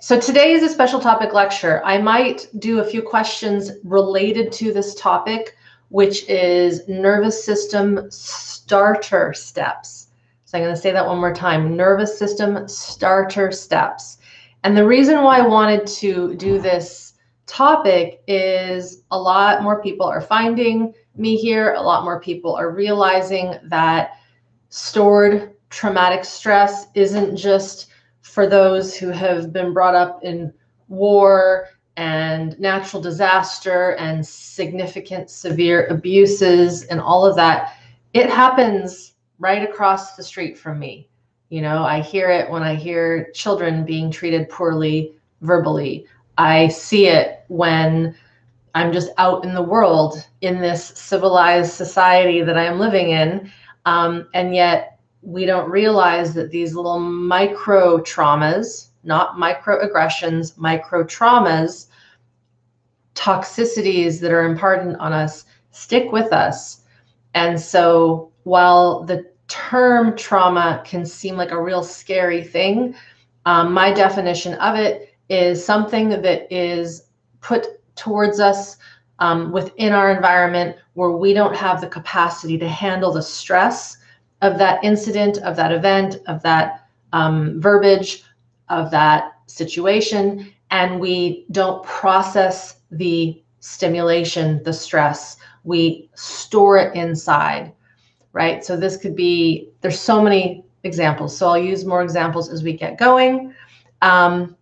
So today is a special topic lecture. I might do a few questions related to this topic, which is nervous system starter steps. So I'm going to say that one more time, nervous system starter steps. And the reason why I wanted to do this topic is a lot more people are finding me here. A lot more people are realizing that stored traumatic stress isn't just for those who have been brought up in war and natural disaster and significant severe abuses and all of that. It happens right across the street from me. You know, I hear it when I hear children being treated poorly verbally. I see it when I'm just out in the world in this civilized society that I am living in. And yet we don't realize that these little micro traumas, not microaggressions, micro traumas, toxicities that are imparted on us stick with us. And so while the term trauma can seem like a real scary thing, my definition of it is something that is put towards us within our environment where we don't have the capacity to handle the stress of that incident, of that event, of that verbiage, of that situation, and we don't process the stimulation, the stress. We store it inside, right? So this could be, there's so many examples. So I'll use more examples as we get going. And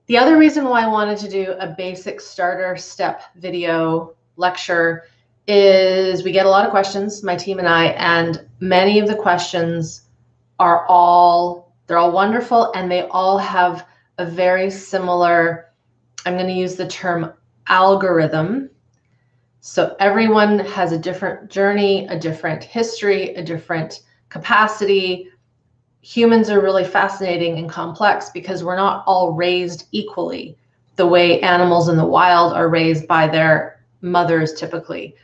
the other reason why I wanted to do a basic starter step video lecture is we get a lot of questions, my team and I, and many of the questions are they're all wonderful, and they all have a very similar, I'm going to use the term algorithm. So everyone has a different journey, a different history, a different capacity. Humans are really fascinating and complex because we're not all raised equally the way animals in the wild are raised by their mothers typically.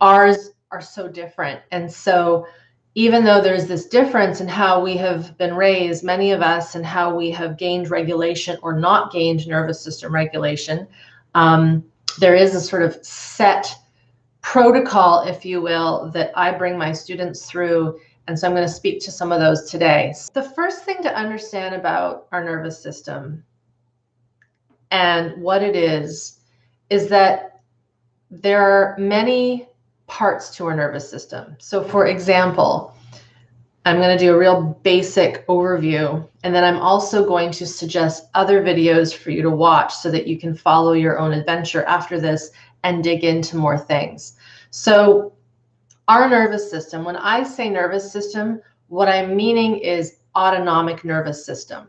Ours are so different. And so even though there's this difference in how we have been raised, many of us, and how we have gained regulation or not gained nervous system regulation, there is a sort of set protocol, if you will, that I bring my students through. And so I'm going to speak to some of those today. The first thing to understand about our nervous system and what it is that there are many parts to our nervous system. So for example, I'm going to do a real basic overview, and then I'm also going to suggest other videos for you to watch so that you can follow your own adventure after this and dig into more things. So our nervous system, when I say nervous system, what I'm meaning is autonomic nervous system.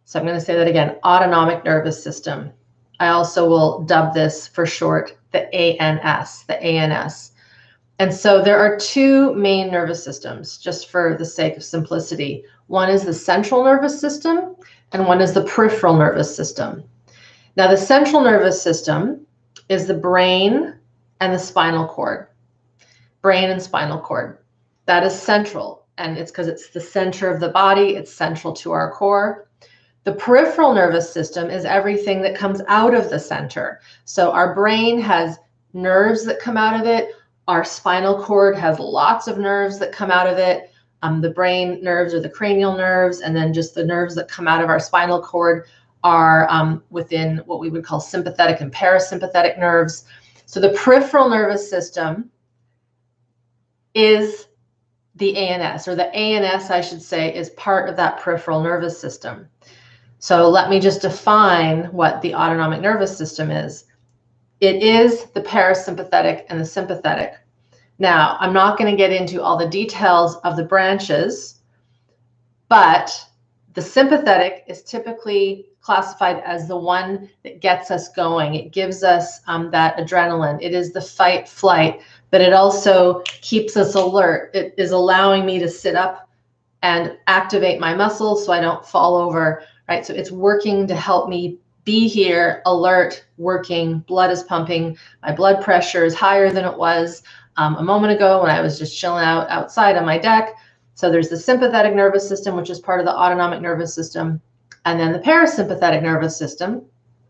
So I'm going to say that again, autonomic nervous system. I also will dub this for short the ANS, the ANS. And so there are two main nervous systems, just for the sake of simplicity. One is the central nervous system, and one is the peripheral nervous system. Now, the central nervous system is the brain and the spinal cord. Brain and spinal cord. That is central, and it's because it's the center of the body. It's central to our core. The peripheral nervous system is everything that comes out of the center. So our brain has nerves that come out of it. Our spinal cord has lots of nerves that come out of it. The brain nerves are the cranial nerves, and then just the nerves that come out of our spinal cord are within what we would call sympathetic and parasympathetic nerves. So the peripheral nervous system is the ANS, or the ANS, I should say, is part of that peripheral nervous system. So let me just define what the autonomic nervous system is. It is the parasympathetic and the sympathetic. Now, I'm not going to get into all the details of the branches, but the sympathetic is typically classified as the one that gets us going. It gives us that adrenaline. It is the fight flight, but it also keeps us alert. It is allowing me to sit up and activate my muscles so I don't fall over, right? So it's working to help me be here, alert, working, blood is pumping, my blood pressure is higher than it was a moment ago when I was just chilling outside on my deck. So there's the sympathetic nervous system, which is part of the autonomic nervous system, and then the parasympathetic nervous system,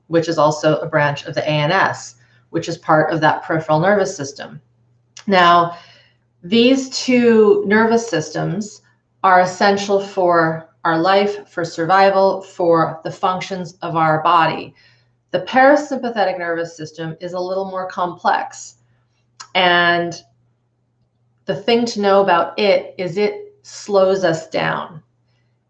which is also a branch of the ANS, which is part of that peripheral nervous system. Now, these two nervous systems are essential for our life, for survival, for the functions of our body. The parasympathetic nervous system is a little more complex. And the thing to know about it is it slows us down.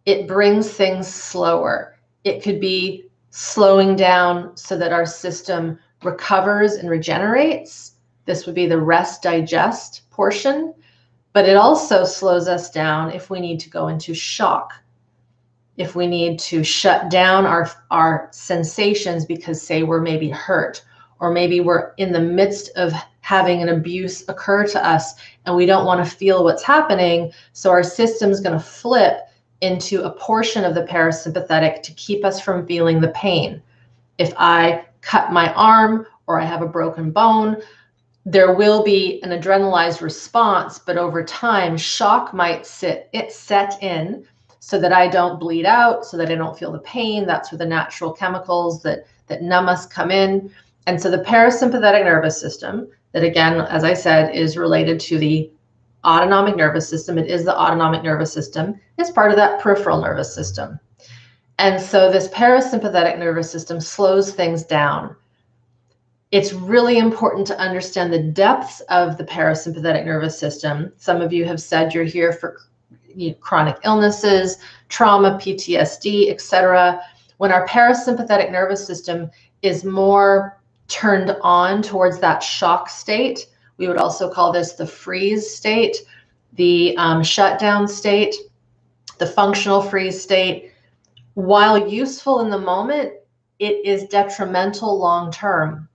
It brings things slower. It could be slowing down so that our system recovers and regenerates. This would be the rest digest portion, but it also slows us down if we need to go into shock, if we need to shut down our sensations because, say, we're maybe hurt, or maybe we're in the midst of having an abuse occur to us and we don't want to feel what's happening. So our system's going to flip into a portion of the parasympathetic to keep us from feeling the pain. If I cut my arm or I have a broken bone, there will be an adrenalized response, but over time, shock might set in so that I don't bleed out, so that I don't feel the pain. That's where the natural chemicals that numb us come in. And so the parasympathetic nervous system, that again, as I said, is related to the autonomic nervous system. It is the autonomic nervous system. It's part of that peripheral nervous system. And so this parasympathetic nervous system slows things down. It's really important to understand the depths of the parasympathetic nervous system. Some of you have said you're here for chronic illnesses, trauma, PTSD, etc. When our parasympathetic nervous system is more turned on towards that shock state, we would also call this the freeze state, the shutdown state, the functional freeze state. While useful in the moment, it is detrimental long term.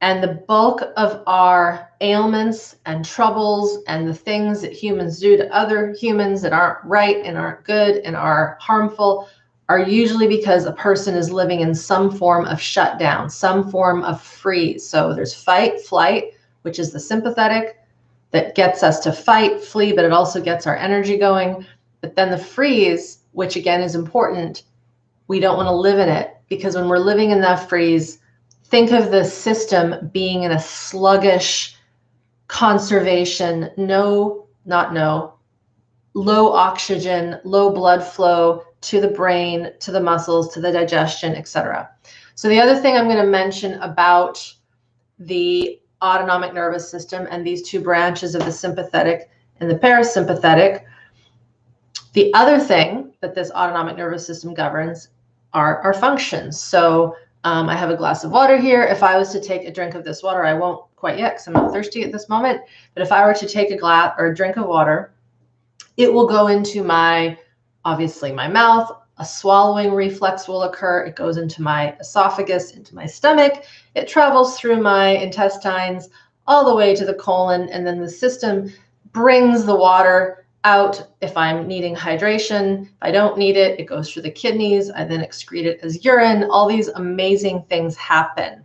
And the bulk of our ailments and troubles and the things that humans do to other humans that aren't right and aren't good and are harmful are usually because a person is living in some form of shutdown, some form of freeze. So there's fight, flight, which is the sympathetic that gets us to fight, flee, but it also gets our energy going. But then the freeze, which again is important, we don't want to live in it, because when we're living in that freeze, think of the system being in a sluggish conservation, low oxygen, low blood flow to the brain, to the muscles, to the digestion, etc. So the other thing I'm going to mention about the autonomic nervous system and these two branches of the sympathetic and the parasympathetic, the other thing that this autonomic nervous system governs are our functions. So I have a glass of water here. If I was to take a drink of this water, I won't quite yet because I'm not thirsty at this moment, but if I were to take a glass or a drink of water, it will go into obviously my mouth. A swallowing reflex will occur. It goes into my esophagus, into my stomach. It travels through my intestines all the way to the colon, and then the system brings the water out if I'm needing hydration. If I don't need it, it goes through the kidneys. I then excrete it as urine. All these amazing things happen.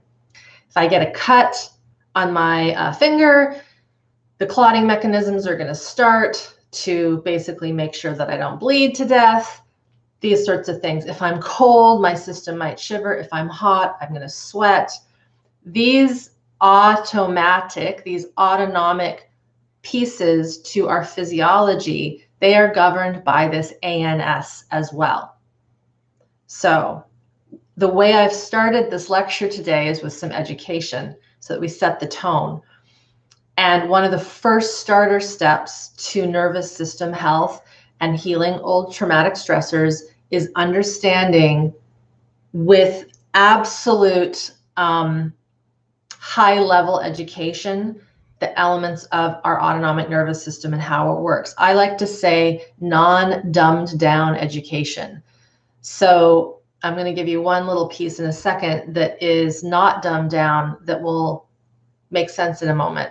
If I get a cut on my finger, the clotting mechanisms are going to start to basically make sure that I don't bleed to death. These sorts of things. If I'm cold, my system might shiver. If I'm hot, I'm going to sweat. These autonomic pieces to our physiology, they are governed by this ANS as well. So the way I've started this lecture today is with some education so that we set the tone. And one of the first starter steps to nervous system health and healing old traumatic stressors is understanding with absolute high level education the elements of our autonomic nervous system and how it works. I like to say non-dumbed down education. So I'm going to give you one little piece in a second that is not dumbed down that will make sense in a moment.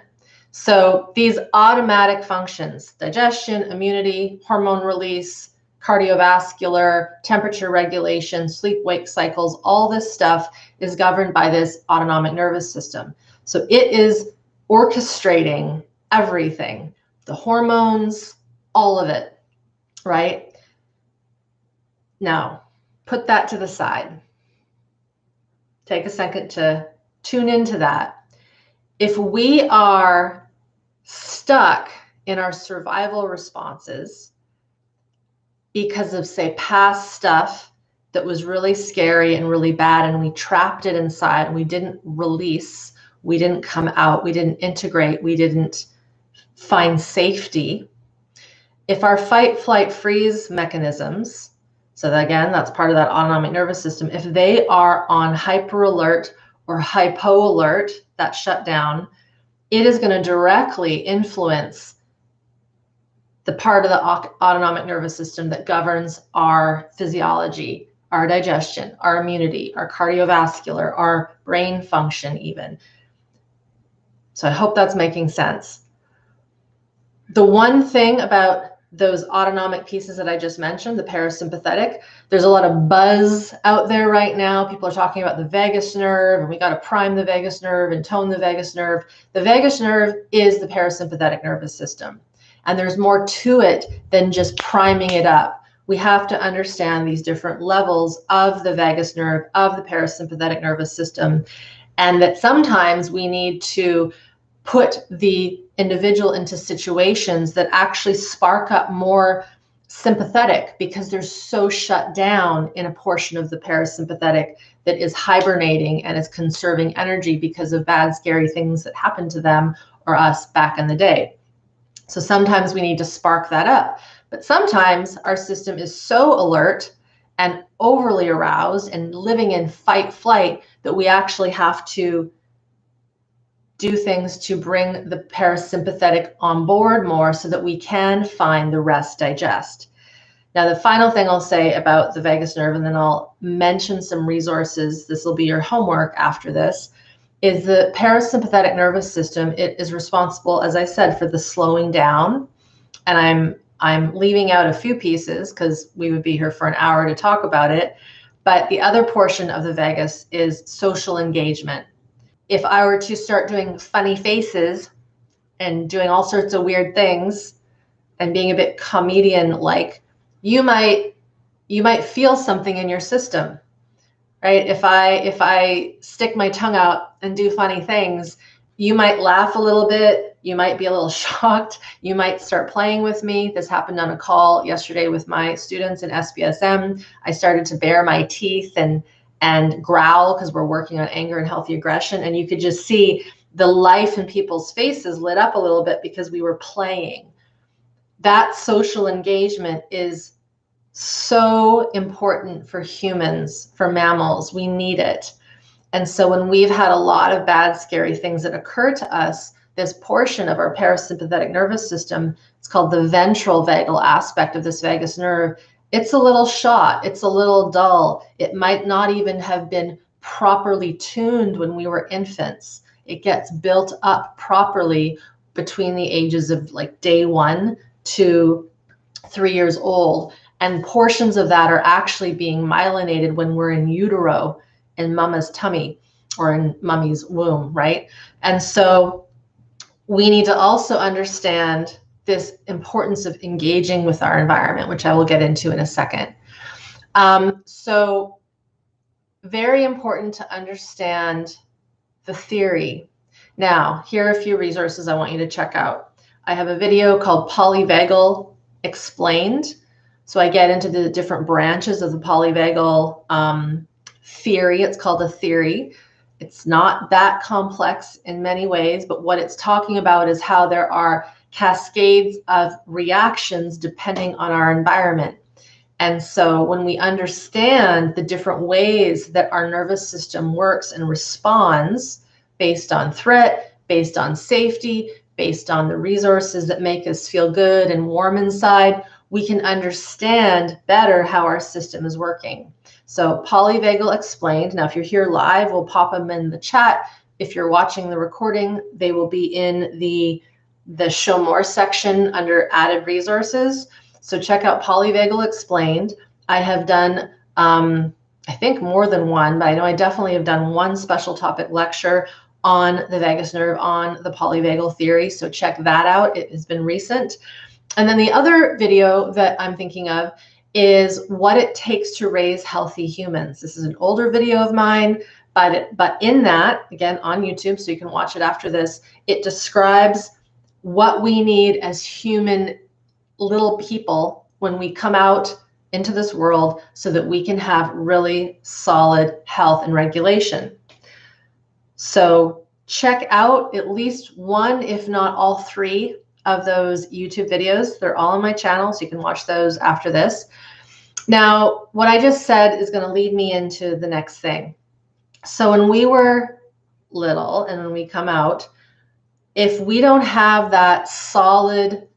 So these automatic functions, digestion, immunity, hormone release, cardiovascular, temperature regulation, sleep-wake cycles, all this stuff is governed by this autonomic nervous system. So it is orchestrating everything the hormones, all of it, right? Now, put that to the side. Take a second to tune into that. If we are stuck in our survival responses because of, say, past stuff that was really scary and really bad, and we trapped it inside, and we didn't release, we didn't come out, we didn't integrate, we didn't find safety. If our fight, flight, freeze mechanisms, so that, again, that's part of that autonomic nervous system, if they are on hyper alert or hypo alert, that shutdown, it is going to directly influence the part of the autonomic nervous system that governs our physiology, our digestion, our immunity, our cardiovascular, our brain function even. So I hope that's making sense. The one thing about those autonomic pieces that I just mentioned, the parasympathetic, there's a lot of buzz out there right now. People are talking about the vagus nerve, and we got to prime the vagus nerve and tone the vagus nerve. The vagus nerve is the parasympathetic nervous system, and there's more to it than just priming it up. We have to understand these different levels of the vagus nerve, of the parasympathetic nervous system, and that sometimes we need to put the individual into situations that actually spark up more sympathetic, because they're so shut down in a portion of the parasympathetic that is hibernating and is conserving energy because of bad, scary things that happened to them or us back in the day. So sometimes we need to spark that up. But sometimes our system is so alert and overly aroused and living in fight, flight that we actually have to do things to bring the parasympathetic on board more so that we can find the rest, digest. Now, the final thing I'll say about the vagus nerve, and then I'll mention some resources, this will be your homework after this, is the parasympathetic nervous system. It is responsible, as I said, for the slowing down. And I'm leaving out a few pieces because we would be here for an hour to talk about it. But the other portion of the vagus is social engagement. If I were to start doing funny faces and doing all sorts of weird things and being a bit comedian-like, you might feel something in your system, right? If I stick my tongue out and do funny things, you might laugh a little bit. You might be a little shocked. You might start playing with me. This happened on a call yesterday with my students in SBSM. I started to bare my teeth and growl because we're working on anger and healthy aggression. And you could just see the life in people's faces lit up a little bit because we were playing. That social engagement is so important for humans, for mammals. We need it. And so when we've had a lot of bad, scary things that occur to us, this portion of our parasympathetic nervous system, it's called the ventral vagal aspect of this vagus nerve, it's a little shot, it's a little dull. It might not even have been properly tuned when we were infants. It gets built up properly between the ages of like day 1 to 3 years old. And portions of that are actually being myelinated when we're in utero, in mama's tummy or in mummy's womb, right? And so we need to also understand this importance of engaging with our environment, which I will get into in a second. So very important to understand the theory. Now, here are a few resources I want you to check out. I have a video called Polyvagal Explained. So I get into the different branches of the polyvagal theory. It's called a theory. It's not that complex in many ways, but what it's talking about is how there are cascades of reactions depending on our environment. And so when we understand the different ways that our nervous system works and responds based on threat, based on safety, based on the resources that make us feel good and warm inside, we can understand better how our system is working. So Polyvagal Explained. Now, if you're here live, we'll pop them in the chat. If you're watching the recording, they will be in the Show More section under Added Resources. So check out Polyvagal Explained. I have done, I think more than one, but I know I definitely have done one special topic lecture on the vagus nerve, on the polyvagal theory. So check that out. It has been recent. And then the other video that I'm thinking of is what it takes to raise healthy humans. This is an older video of mine, but in that, again, on YouTube, so you can watch it after this, it describes what we need as human little people when we come out into this world so that we can have really solid health and regulation. So check out at least one, if not all three of those YouTube videos. They're all on my channel, so you can watch those after this. Now, what I just said is going to lead me into the next thing. So when we were little and when we come out, if we don't have that solid,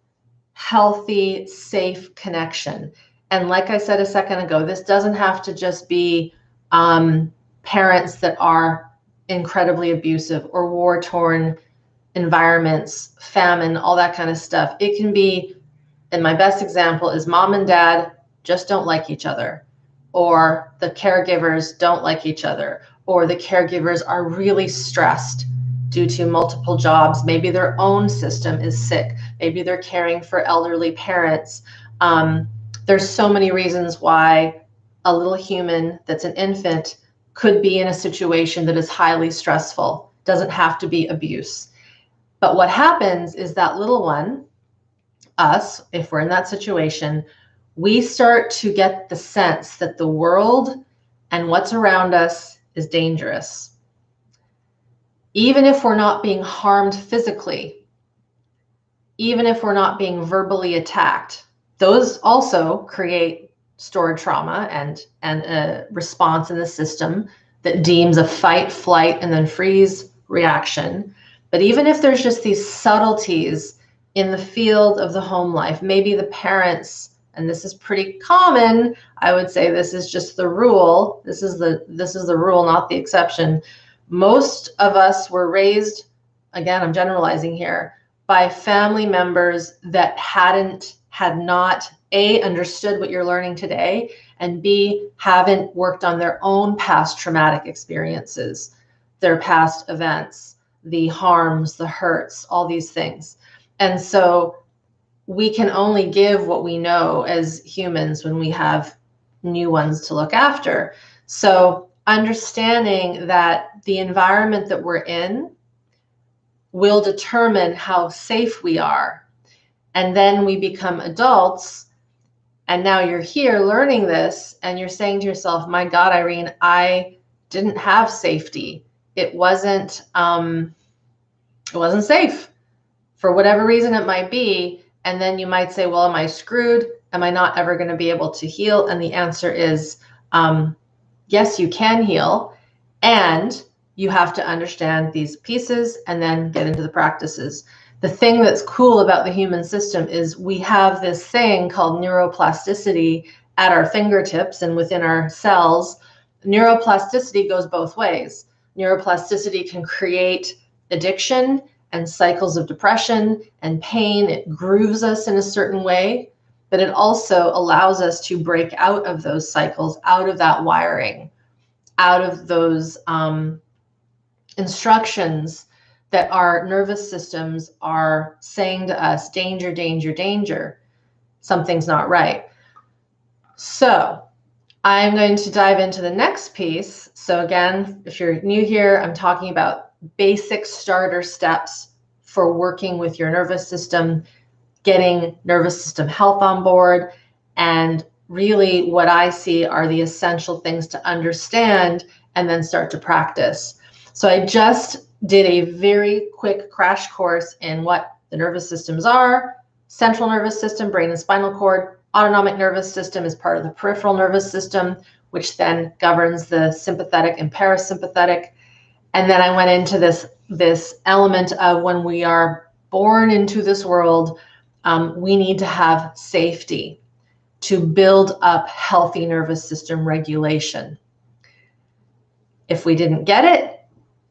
healthy, safe connection, and like I said a second ago, this doesn't have to just be parents that are incredibly abusive or war-torn environments, famine, all that kind of stuff. It can be, and my best example is mom and dad just don't like each other, or the caregivers don't like each other, or the caregivers are really stressed due to multiple jobs. Maybe their own system is sick. Maybe they're caring for elderly parents. There's so many reasons why a little human that's an infant could be in a situation that is highly stressful. Doesn't have to be abuse. But what happens is that little one, us, if we're in that situation, we start to get the sense that the world and what's around us is dangerous. Even if we're not being harmed physically, even if we're not being verbally attacked, those also create stored trauma and a response in the system that deems a fight, flight, and then freeze reaction. But even if there's just these subtleties in the field of the home life, maybe the parents, and this is pretty common, I would say this is just the rule. This is the rule, not the exception. Most of us were raised, again, I'm generalizing here, by family members that had not A, understood what you're learning today, and B, haven't worked on their own past traumatic experiences, their past events, the harms, the hurts, all these things. And so we can only give what we know as humans when we have new ones to look after. So understanding that the environment that we're in will determine how safe we are. And then we become adults, and now you're here learning this, and you're saying to yourself, my God, Irene, I didn't have safety. It wasn't safe for whatever reason it might be. And then you might say, well, am I screwed? Am I not ever going to be able to heal? And the answer is, yes, you can heal. And you have to understand these pieces and then get into the practices. The thing that's cool about the human system is we have this thing called neuroplasticity at our fingertips and within our cells. Neuroplasticity goes both ways. Neuroplasticity can create addiction and cycles of depression and pain. It grooves us in a certain way, but it also allows us to break out of those cycles, out of that wiring, out of those instructions that our nervous systems are saying to us, danger, danger, danger, something's not right. So I'm going to dive into the next piece. So again, if you're new here, I'm talking about basic starter steps for working with your nervous system, getting nervous system health on board. And really what I see are the essential things to understand and then start to practice. So I just did a very quick crash course in what the nervous systems are. Central nervous system, brain and spinal cord. Autonomic nervous system is part of the peripheral nervous system, which then governs the sympathetic and parasympathetic. And then I went into this element of when we are born into this world, we need to have safety to build up healthy nervous system regulation. If we didn't get it,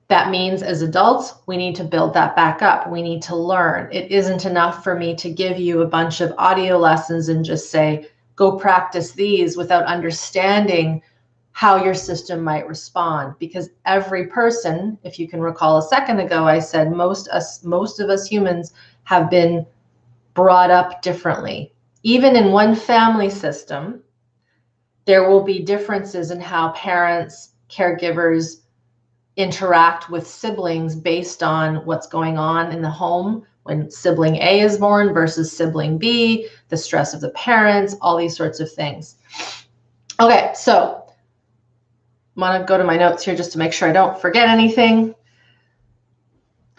that means as adults, we need to build that back up. We need to learn. It isn't enough for me to give you a bunch of audio lessons and just say, go practice these without understanding how your system might respond, because every person, if you can recall a second ago, I said most of us humans have been brought up differently. Even in one family system, there will be differences in how parents, caregivers interact with siblings based on what's going on in the home when sibling A is born versus sibling B, the stress of the parents, all these sorts of things. Okay, so I'm going to go to my notes here just to make sure I don't forget anything.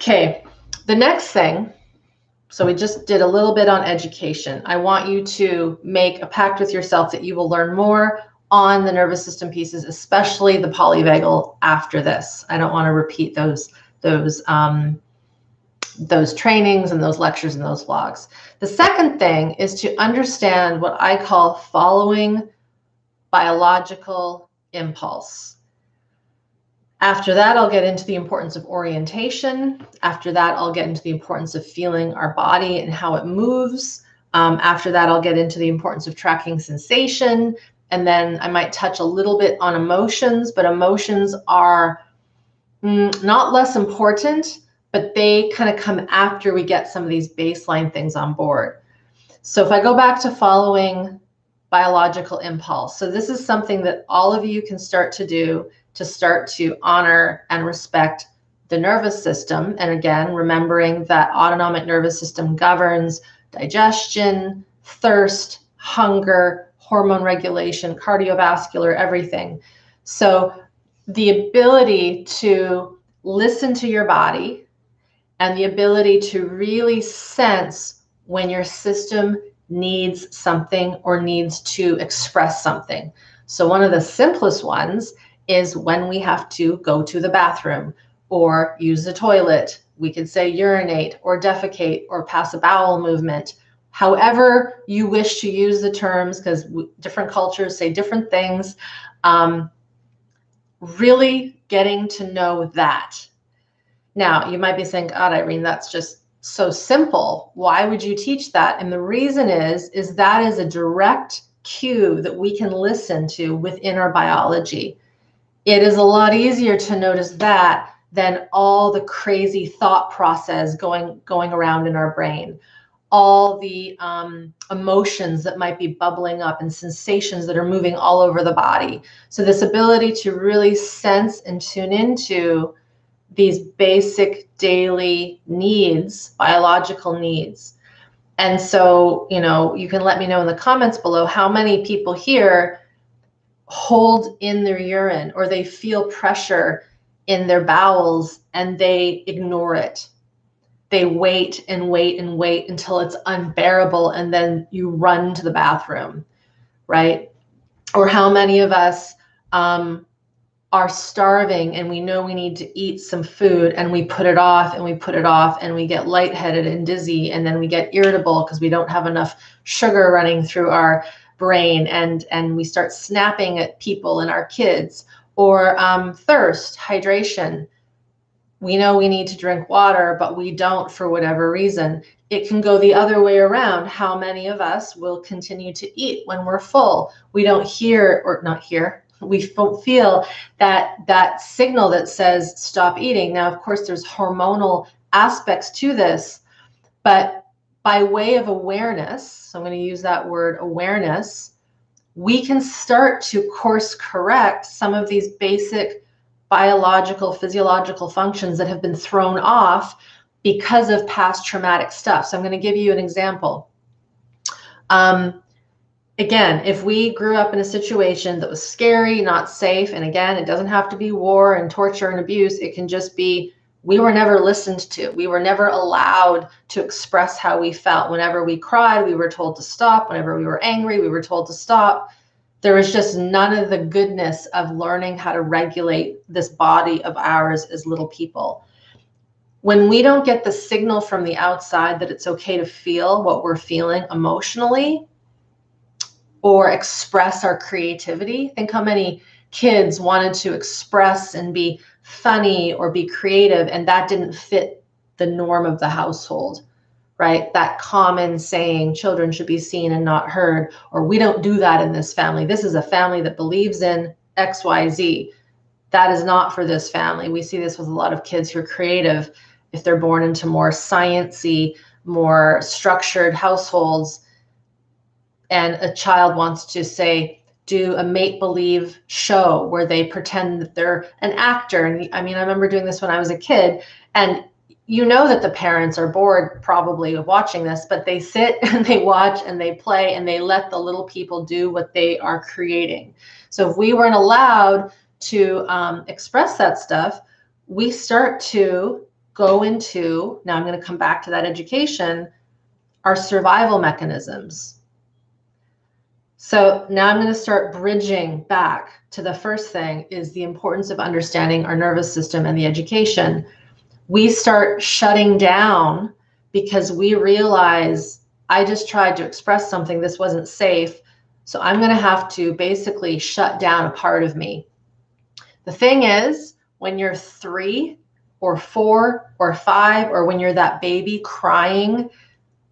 Okay, the next thing, so we just did a little bit on education. I want you to make a pact with yourself that you will learn more on the nervous system pieces, especially the polyvagal after this. I don't want to repeat those trainings and those lectures and those vlogs. The second thing is to understand what I call following biological impulse. After that, I'll get into the importance of orientation. After that, I'll get into the importance of feeling our body and how it moves. After that, I'll get into the importance of tracking sensation. And then I might touch a little bit on emotions, but emotions are not less important, but they kind of come after we get some of these baseline things on board. So if I go back to following biological impulse, so this is something that all of you can start to do to start to honor and respect the nervous system. And again, remembering that autonomic nervous system governs digestion, thirst, hunger, hormone regulation, cardiovascular, everything. So the ability to listen to your body and the ability to really sense when your system needs something or needs to express something. So one of the simplest ones is when we have to go to the bathroom or use the toilet. We could say urinate or defecate or pass a bowel movement. However you wish to use the terms, because different cultures say different things. Really getting to know that. Now, you might be saying, God, Irene, that's just so simple. Why would you teach that? And the reason is that is a direct cue that we can listen to within our biology. It is a lot easier to notice that than all the crazy thought process going around in our brain, all the emotions that might be bubbling up and sensations that are moving all over the body. So this ability to really sense and tune into these basic daily needs, biological needs. And so, you can let me know in the comments below how many people here hold in their urine or they feel pressure in their bowels and they ignore it. They wait and wait and wait until it's unbearable and then you run to the bathroom, right? Or how many of us are starving and we know we need to eat some food and we put it off and we put it off and we get lightheaded and dizzy and then we get irritable because we don't have enough sugar running through our brain and we start snapping at people and our kids. Or thirst, hydration. We know we need to drink water, but we don't for whatever reason. It can go the other way around. How many of us will continue to eat when we're full? We don't hear, or not hear, we feel that signal that says stop eating. Now, of course, there's hormonal aspects to this, but by way of awareness, so I'm going to use that word awareness, we can start to course correct some of these basic biological, physiological functions that have been thrown off because of past traumatic stuff. So I'm going to give you an example. Again, if we grew up in a situation that was scary, not safe, and again, it doesn't have to be war and torture and abuse. It can just be we were never listened to. We were never allowed to express how we felt. Whenever we cried, we were told to stop. Whenever we were angry, we were told to stop. There was just none of the goodness of learning how to regulate this body of ours as little people. When we don't get the signal from the outside that it's okay to feel what we're feeling emotionally or express our creativity, think how many kids wanted to express and be funny or be creative, and that didn't fit the norm of the household, right? That common saying, children should be seen and not heard, or we don't do that in this family. This is a family that believes in XYZ. That is not for this family. We see this with a lot of kids who are creative. If they're born into more sciencey, more structured households, and a child wants to say, do a make-believe show where they pretend that they're an actor. And I mean, I remember doing this when I was a kid, and you know that the parents are bored probably of watching this, but they sit and they watch and they play and they let the little people do what they are creating. So if we weren't allowed to express that stuff, we start to go into, now I'm going to come back to that education, our survival mechanisms. So now I'm going to start bridging back to the first thing, is the importance of understanding our nervous system and the education. We start shutting down because we realize, I just tried to express something, this wasn't safe, so I'm going to have to basically shut down a part of me. The thing is, when you're 3 or 4 or 5, or when you're that baby crying,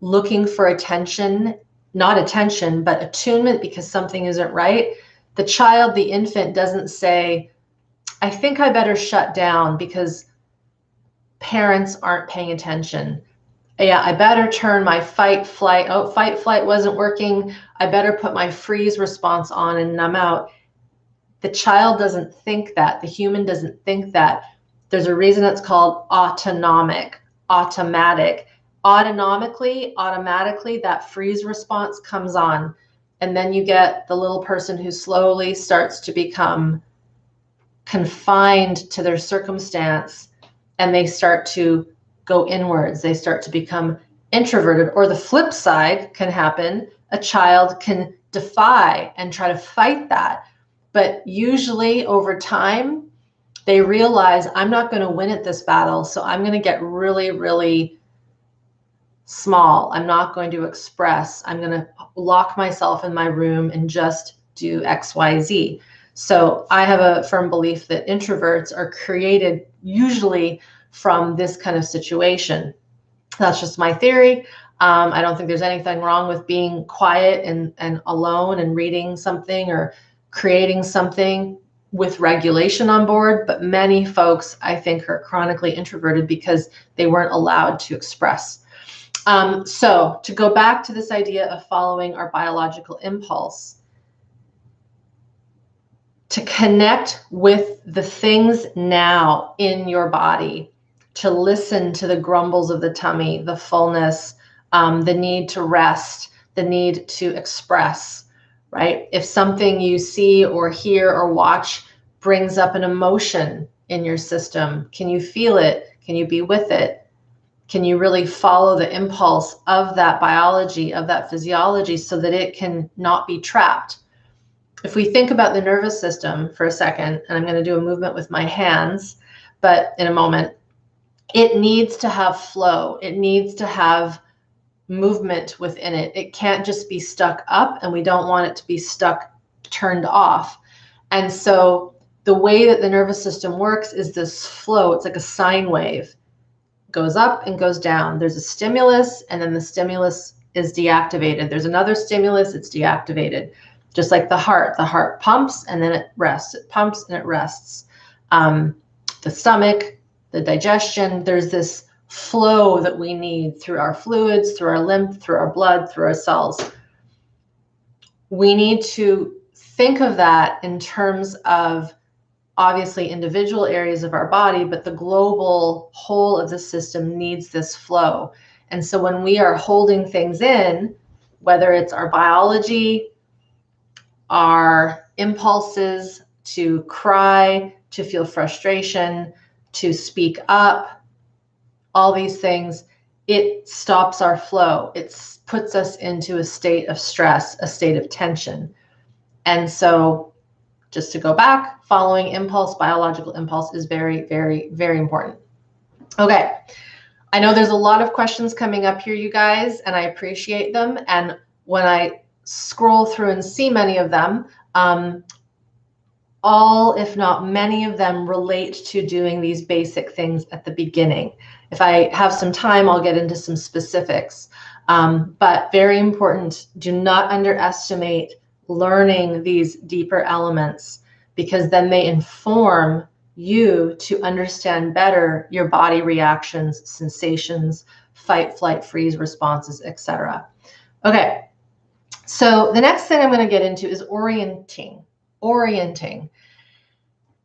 looking for attention, not attention, but attunement because something isn't right, the child, the infant, doesn't say, I think I better shut down because parents aren't paying attention. Yeah, I better turn my fight, flight. Oh, fight, flight wasn't working. I better put my freeze response on and numb out. The child doesn't think that. The human doesn't think that. There's a reason it's called autonomic, automatic. Autonomically, automatically, that freeze response comes on. And then you get the little person who slowly starts to become confined to their circumstance, and they start to go inwards. They start to become introverted. Or the flip side can happen. A child can defy and try to fight that. But usually over time, they realize, I'm not going to win at this battle, so I'm going to get really, really small. I'm not going to express. I'm going to lock myself in my room and just do XYZ. So I have a firm belief that introverts are created usually from this kind of situation. That's just my theory. I don't think there's anything wrong with being quiet and alone and reading something or creating something with regulation on board. But many folks, I think, are chronically introverted because they weren't allowed to express. So to go back to this idea of following our biological impulse, to connect with the things now in your body, to listen to the grumbles of the tummy, the fullness, the need to rest, the need to express, right? If something you see or hear or watch brings up an emotion in your system, can you feel it? Can you be with it? Can you really follow the impulse of that biology, of that physiology, so that it can not be trapped? If we think about the nervous system for a second, and I'm going to do a movement with my hands, but in a moment, it needs to have flow. It needs to have movement within it. It can't just be stuck up, and we don't want it to be stuck, turned off. And so the way that the nervous system works is this flow. It's like a sine wave. Goes up and goes down. There's a stimulus, and then the stimulus is deactivated. There's another stimulus, it's deactivated. Just like the heart pumps and then it rests. It pumps and it rests. The stomach, the digestion, there's this flow that we need through our fluids, through our lymph, through our blood, through our cells. We need to think of that in terms of obviously individual areas of our body, but the global whole of the system needs this flow. And so when we are holding things in, whether it's our biology, our impulses to cry, to feel frustration, to speak up, all these things, it stops our flow. It puts us into a state of stress, a state of tension. And so just to go back, following impulse, biological impulse, is very, very, very important. Okay. I know there's a lot of questions coming up here, you guys, and I appreciate them. And when I scroll through and see many of them, all, if not many of them, relate to doing these basic things at the beginning. If I have some time, I'll get into some specifics. But very important, do not underestimate learning these deeper elements, because then they inform you to understand better your body reactions, sensations, fight, flight, freeze responses, etc. Okay, so the next thing I'm going to get into is orienting. Orienting.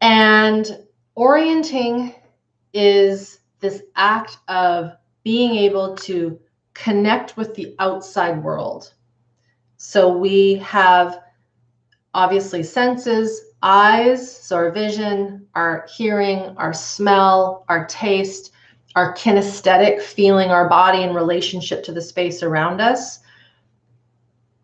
And orienting is this act of being able to connect with the outside world. So we have obviously senses, eyes, so our vision, our hearing, our smell, our taste, our kinesthetic, feeling our body in relationship to the space around us.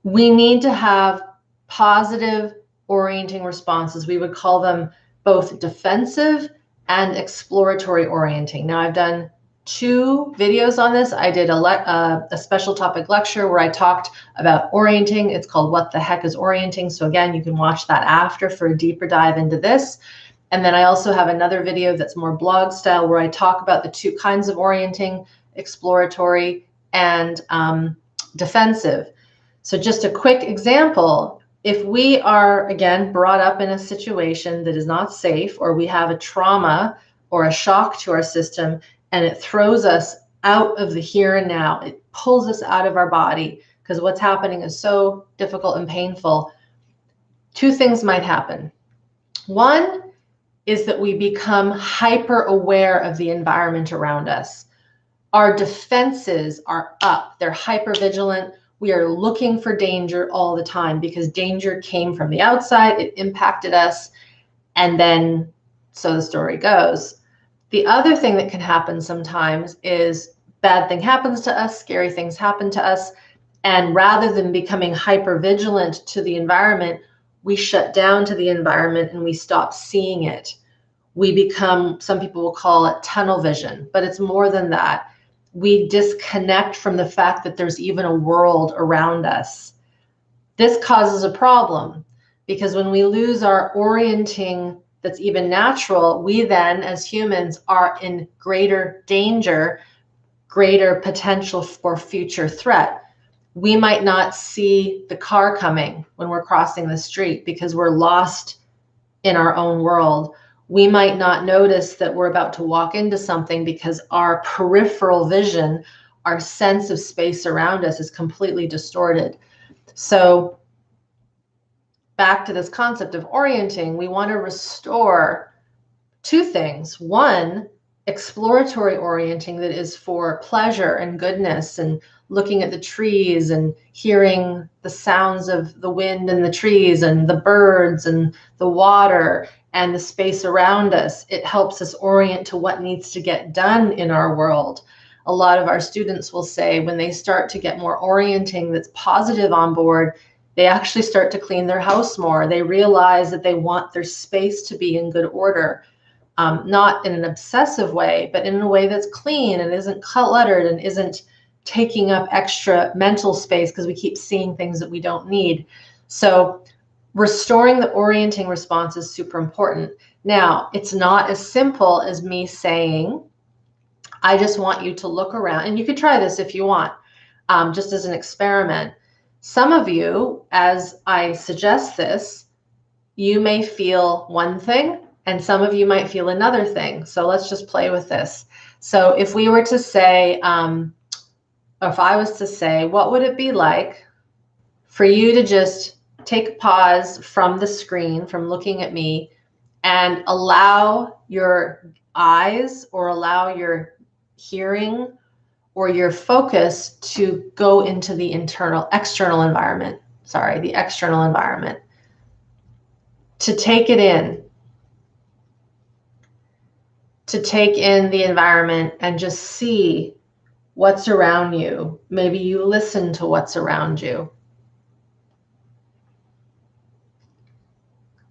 We need to have positive orienting responses. We would call them both defensive and exploratory orienting. Now, I've done 2 videos on this. I did a special topic lecture where I talked about orienting. It's called What the Heck is Orienting? So again, you can watch that after for a deeper dive into this. And then I also have another video that's more blog style where I talk about the 2 kinds of orienting, exploratory and defensive. So just a quick example, if we are, again, brought up in a situation that is not safe, or we have a trauma or a shock to our system, and it throws us out of the here and now, it pulls us out of our body because what's happening is so difficult and painful, 2 things might happen. One is that we become hyper aware of the environment around us. Our defenses are up, they're hyper vigilant. We are looking for danger all the time because danger came from the outside, it impacted us, and then so the story goes. The other thing that can happen sometimes is bad thing happens to us, scary things happen to us, and rather than becoming hyper vigilant to the environment, we shut down to the environment and we stop seeing it. We become, some people will call it tunnel vision, but it's more than that. We disconnect from the fact that there's even a world around us. This causes a problem because when we lose our orienting that's even natural, we then as humans are in greater danger, greater potential for future threat. We might not see the car coming when we're crossing the street because we're lost in our own world. We might not notice that we're about to walk into something because our peripheral vision, our sense of space around us is completely distorted. So back to this concept of orienting, we want to restore 2 things. One, exploratory orienting that is for pleasure and goodness and looking at the trees and hearing the sounds of the wind and the trees and the birds and the water and the space around us. It helps us orient to what needs to get done in our world. A lot of our students will say when they start to get more orienting that's positive on board, they actually start to clean their house more. They realize that they want their space to be in good order. Not in an obsessive way, but in a way that's clean and isn't cluttered and isn't taking up extra mental space because we keep seeing things that we don't need. So restoring the orienting response is super important. Now, it's not as simple as me saying, I just want you to look around, and you could try this if you want, just as an experiment. Some of you, as I suggest this, you may feel one thing, and some of you might feel another thing. So let's just play with this. So if we were to say, or if I was to say, what would it be like for you to just take a pause from the screen, from looking at me, and allow your eyes or allow your hearing or your focus to go into the external environment, the external environment, to take it in, to take in the environment and just see what's around you. Maybe you listen to what's around you.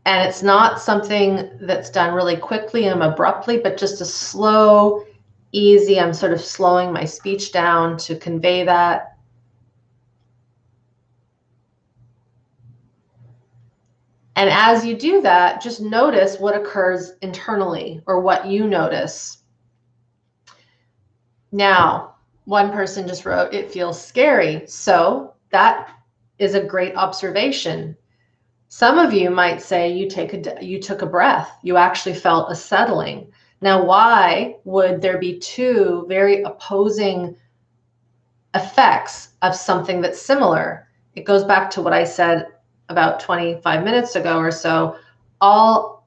And it's not something that's done really quickly and abruptly, but just a slow, easy, I'm sort of slowing my speech down to convey that. And as you do that, just notice what occurs internally or what you notice. Now, one person just wrote, it feels scary. So that is a great observation. Some of you might say you took a breath. You actually felt a settling. Now, why would there be two very opposing effects of something that's similar? It goes back to what I said about 25 minutes ago or so. All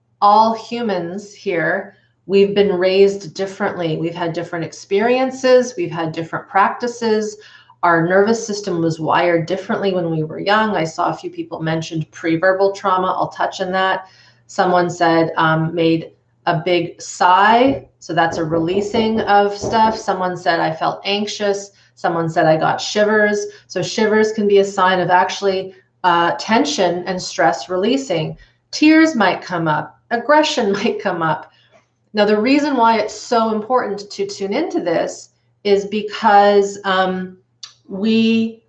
humans here, we've been raised differently. We've had different experiences. We've had different practices. Our nervous system was wired differently when we were young. I saw a few people mentioned pre-verbal trauma. I'll touch on that. Someone said made a big sigh. So that's a releasing of stuff. Someone said I felt anxious. Someone said I got shivers. So shivers can be a sign of actually tension and stress releasing. Tears might come up. Aggression might come up. Now, the reason why it's so important to tune into this is because we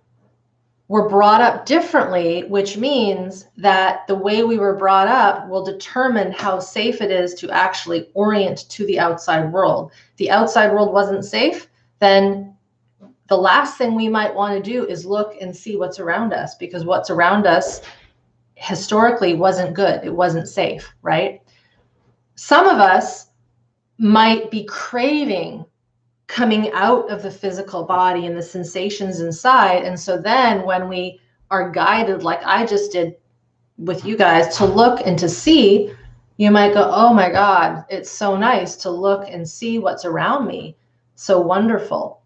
were brought up differently, which means that the way we were brought up will determine how safe it is to actually orient to the outside world. If the outside world wasn't safe, then the last thing we might want to do is look and see what's around us, because what's around us historically wasn't good. It wasn't safe, right? Some of us might be craving coming out of the physical body and the sensations inside. And so then when we are guided, like I just did with you guys, to look and to see, you might go, oh my God, it's so nice to look and see what's around me. So wonderful.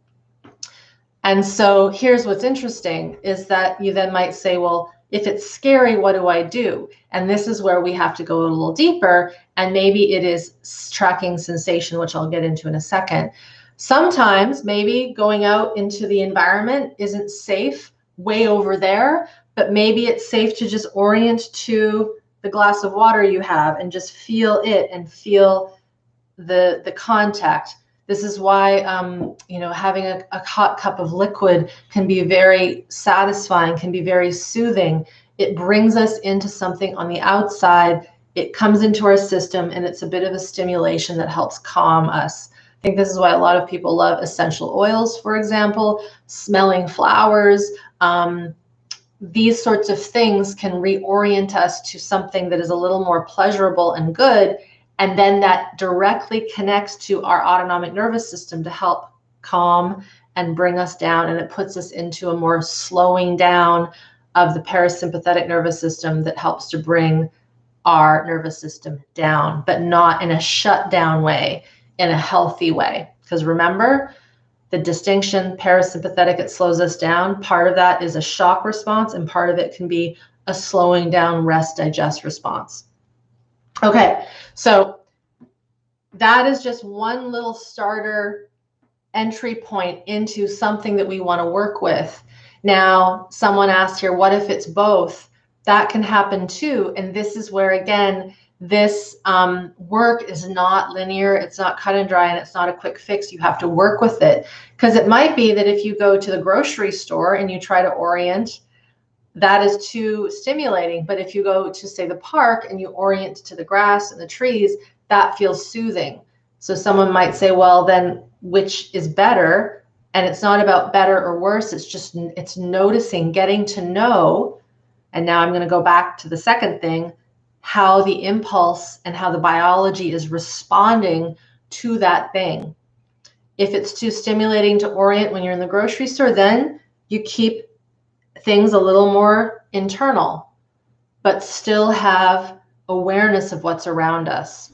And so here's what's interesting is that you then might say, well, if it's scary, what do I do? And this is where we have to go a little deeper. And maybe it is tracking sensation, which I'll get into in a second. Sometimes maybe going out into the environment isn't safe way over there, but maybe it's safe to just orient to the glass of water you have and just feel it and feel the contact. This is why, having a hot cup of liquid can be very satisfying, can be very soothing. It brings us into something on the outside. It comes into our system, and it's a bit of a stimulation that helps calm us. I think this is why a lot of people love essential oils, for example, smelling flowers. These sorts of things can reorient us to something that is a little more pleasurable and good. And then that directly connects to our autonomic nervous system to help calm and bring us down. And it puts us into a more slowing down of the parasympathetic nervous system that helps to bring our nervous system down, but not in a shut down way, in a healthy way. Because remember, the distinction, parasympathetic, it slows us down. Part of that is a shock response, and part of it can be a slowing down, rest, digest response. Okay, so that is just one little starter entry point into something that we want to work with. Now, someone asked here, what if it's both? That can happen too. And this is where, again, this work is not linear. It's not cut and dry, and it's not a quick fix. You have to work with it, because it might be that if you go to the grocery store and you try to orient, that is too stimulating. But if you go to, say, the park and you orient to the grass and the trees, that feels soothing. So someone might say, well, then which is better? And it's not about better or worse. It's noticing, getting to know. And now I'm going to go back to the second thing, how the impulse and how the biology is responding to that thing. If it's too stimulating to orient when you're in the grocery store, then you keep things a little more internal, but still have awareness of what's around us.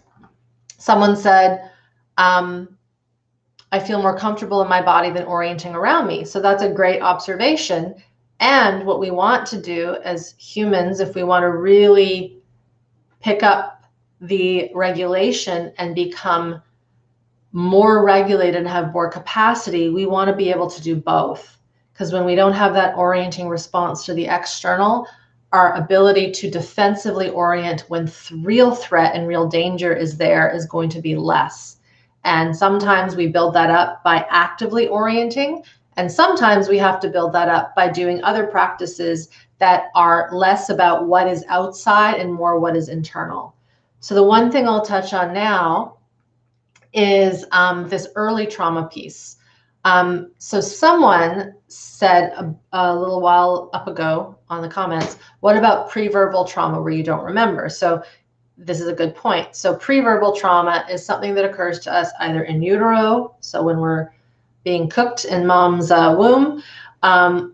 Someone said, I feel more comfortable in my body than orienting around me. So that's a great observation. And what we want to do as humans, if we want to really pick up the regulation and become more regulated and have more capacity, we want to be able to do both. Because when we don't have that orienting response to the external, our ability to defensively orient when real threat and real danger is there is going to be less. And sometimes we build that up by actively orienting, and sometimes we have to build that up by doing other practices that are less about what is outside and more what is internal. So the one thing I'll touch on now is this early trauma piece. So someone said a little while up ago on the comments, what about pre-verbal trauma where you don't remember? So this is a good point. So pre-verbal trauma is something that occurs to us either in utero, so when we're being cooked in mom's womb,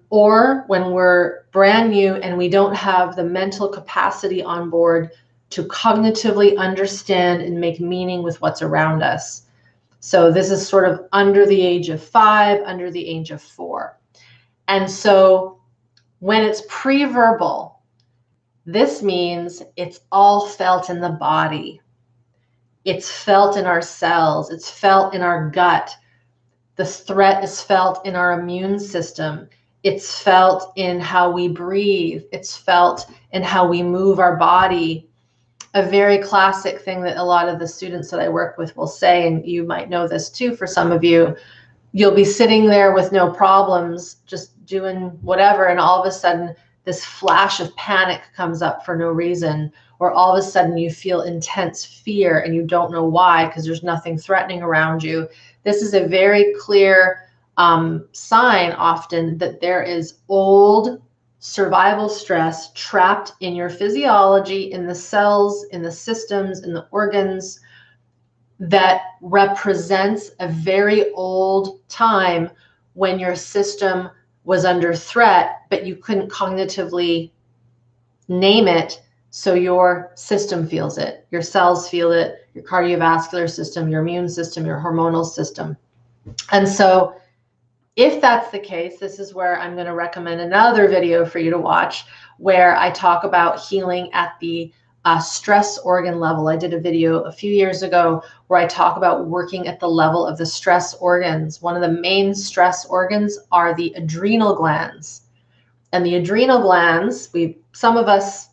or when we're brand new and we don't have the mental capacity on board to cognitively understand and make meaning with what's around us. So this is sort of under the age of 5, under the age of 4. And so when it's pre-verbal, this means it's all felt in the body. It's felt in our cells. It's felt in our gut. The threat is felt in our immune system. It's felt in how we breathe. It's felt in how we move our body. A very classic thing that a lot of the students that I work with will say, and you might know this too for some of you, you'll be sitting there with no problems, just doing whatever, and all of a sudden this flash of panic comes up for no reason, or all of a sudden you feel intense fear and you don't know why because there's nothing threatening around you. This is a very clear sign often that there is old survival stress trapped in your physiology, in the cells, in the systems, in the organs, that represents a very old time when your system was under threat, but you couldn't cognitively name it. So your system feels it, your cells feel it, your cardiovascular system, your immune system, your hormonal system. And so if that's the case, this is where I'm going to recommend another video for you to watch where I talk about healing at the stress organ level. I did a video a few years ago where I talk about working at the level of the stress organs. One of the main stress organs are the adrenal glands. And the adrenal glands, some of us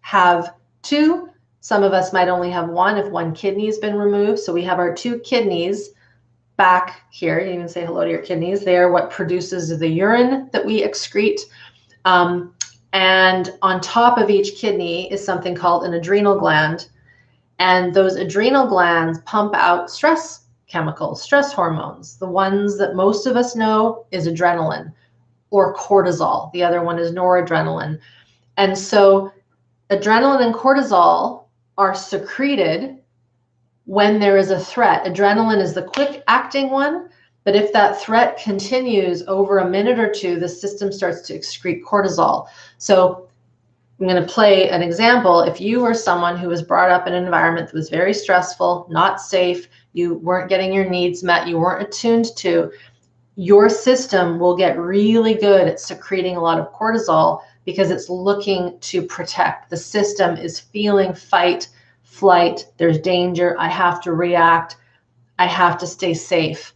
have 2, some of us might only have 1 if 1 kidney has been removed. So we have our 2 kidneys back here. You can say hello to your kidneys. They are what produces the urine that we excrete. And on top of each kidney is something called an adrenal gland. And those adrenal glands pump out stress chemicals, stress hormones. The ones that most of us know is adrenaline or cortisol. The other one is noradrenaline. And so adrenaline and cortisol are secreted when there is a threat. Adrenaline is the quick acting one, but if that threat continues over a minute or 2, the system starts to excrete cortisol. So I'm going to play an example. If you were someone who was brought up in an environment that was very stressful, not safe, you weren't getting your needs met, you weren't attuned to, your system will get really good at secreting a lot of cortisol because it's looking to protect. The system is feeling fight, flight, there's danger, I have to react, I have to stay safe.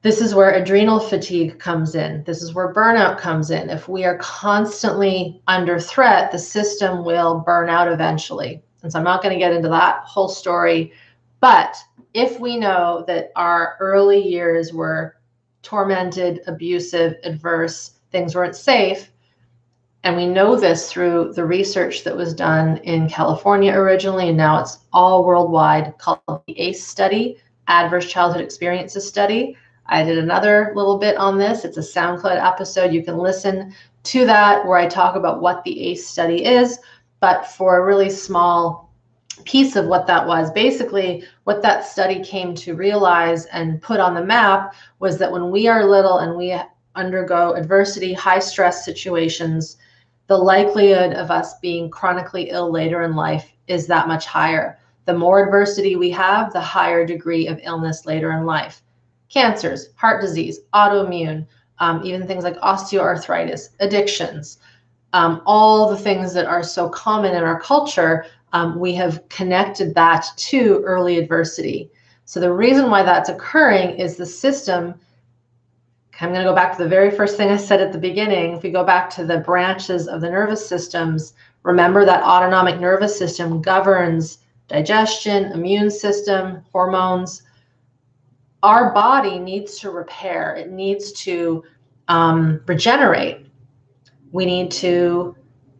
This is where adrenal fatigue comes in. This is where burnout comes in. If we are constantly under threat, the system will burn out eventually. And so I'm not going to get into that whole story, but if we know that our early years were tormented, abusive, adverse, things weren't safe, and we know this through the research that was done in California originally, and now it's all worldwide, called the ACE study, Adverse Childhood Experiences Study. I did another little bit on this. It's a SoundCloud episode. You can listen to that where I talk about what the ACE study is, but for a really small piece of what that was, basically what that study came to realize and put on the map was that when we are little and we undergo adversity, high stress situations, the likelihood of us being chronically ill later in life is that much higher. The more adversity we have, the higher degree of illness later in life. Cancers, heart disease, autoimmune, even things like osteoarthritis, addictions, all the things that are so common in our culture, we have connected that to early adversity. So the reason why that's occurring is the system. I'm going to go back to the very first thing I said at the beginning. If we go back to the branches of the nervous systems, remember that autonomic nervous system governs digestion, immune system, hormones. Our body needs to repair. It needs to regenerate. We need to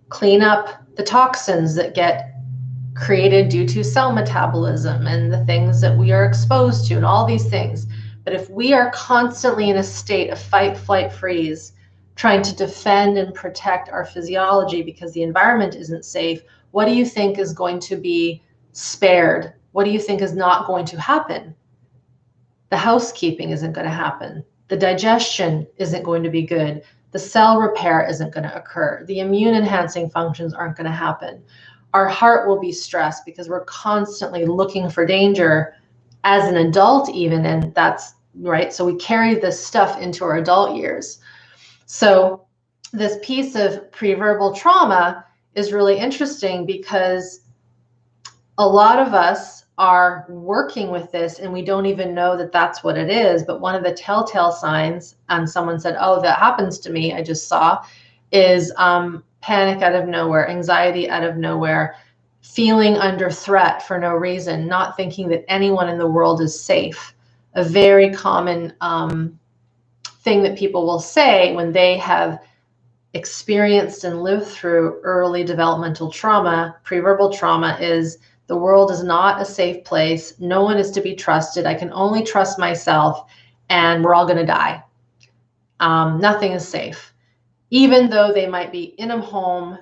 clean up the toxins that get created due to cell metabolism and the things that we are exposed to and all these things. But if we are constantly in a state of fight, flight, freeze, trying to defend and protect our physiology because the environment isn't safe, what do you think is going to be spared? What do you think is not going to happen? The housekeeping isn't going to happen. The digestion isn't going to be good. The cell repair isn't going to occur. The immune enhancing functions aren't going to happen. Our heart will be stressed because we're constantly looking for danger as an adult even, and that's right. So we carry this stuff into our adult years. So this piece of preverbal trauma is really interesting because a lot of us are working with this and we don't even know that that's what it is. But one of the telltale signs, and someone said, oh, that happens to me, I just saw, is panic out of nowhere, anxiety out of nowhere, feeling under threat for no reason, not thinking that anyone in the world is safe. A very common thing that people will say when they have experienced and lived through early developmental trauma, preverbal trauma, is the world is not a safe place. No one is to be trusted. I can only trust myself, and we're all going to die. Nothing is safe. Even though they might be in a home,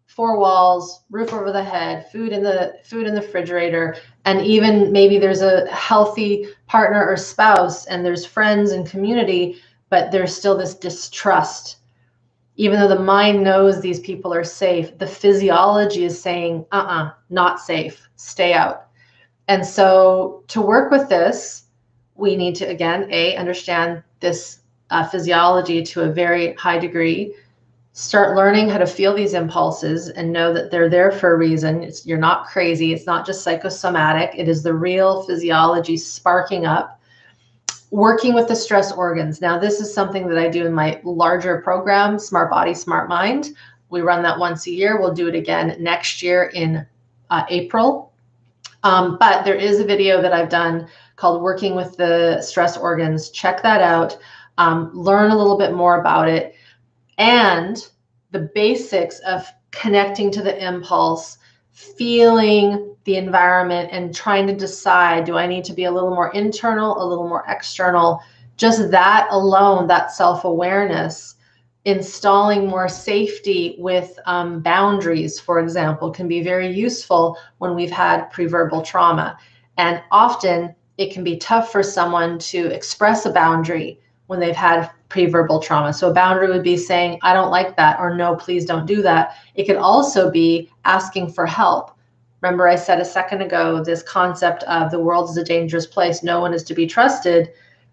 four walls, roof over the head, food in the refrigerator, and even maybe there's a healthy partner or spouse and there's friends and community, but there's still this distrust. Even though the mind knows these people are safe, the physiology is saying, not safe, stay out. And so to work with this, we need to, again, understand this physiology to a very high degree, start learning how to feel these impulses and know that they're there for a reason. You're not crazy. It's not just psychosomatic. It is the real physiology sparking up. Working with the stress organs. Now, this is something that I do in my larger program, Smart Body, Smart Mind. We run that once a year. We'll do it again next year in April. But there is a video that I've done called Working with the Stress Organs. Check that out. Learn a little bit more about it. And the basics of connecting to the impulse, feeling the environment, and trying to decide, do I need to be a little more internal, a little more external? Just that alone, that self-awareness, installing more safety with boundaries, for example, can be very useful when we've had preverbal trauma. And often it can be tough for someone to express a boundary when they've had preverbal trauma. So a boundary would be saying, I don't like that, or no, please don't do that. It could also be asking for help. Remember, I said a second ago, this concept of the world is a dangerous place. No one is to be trusted.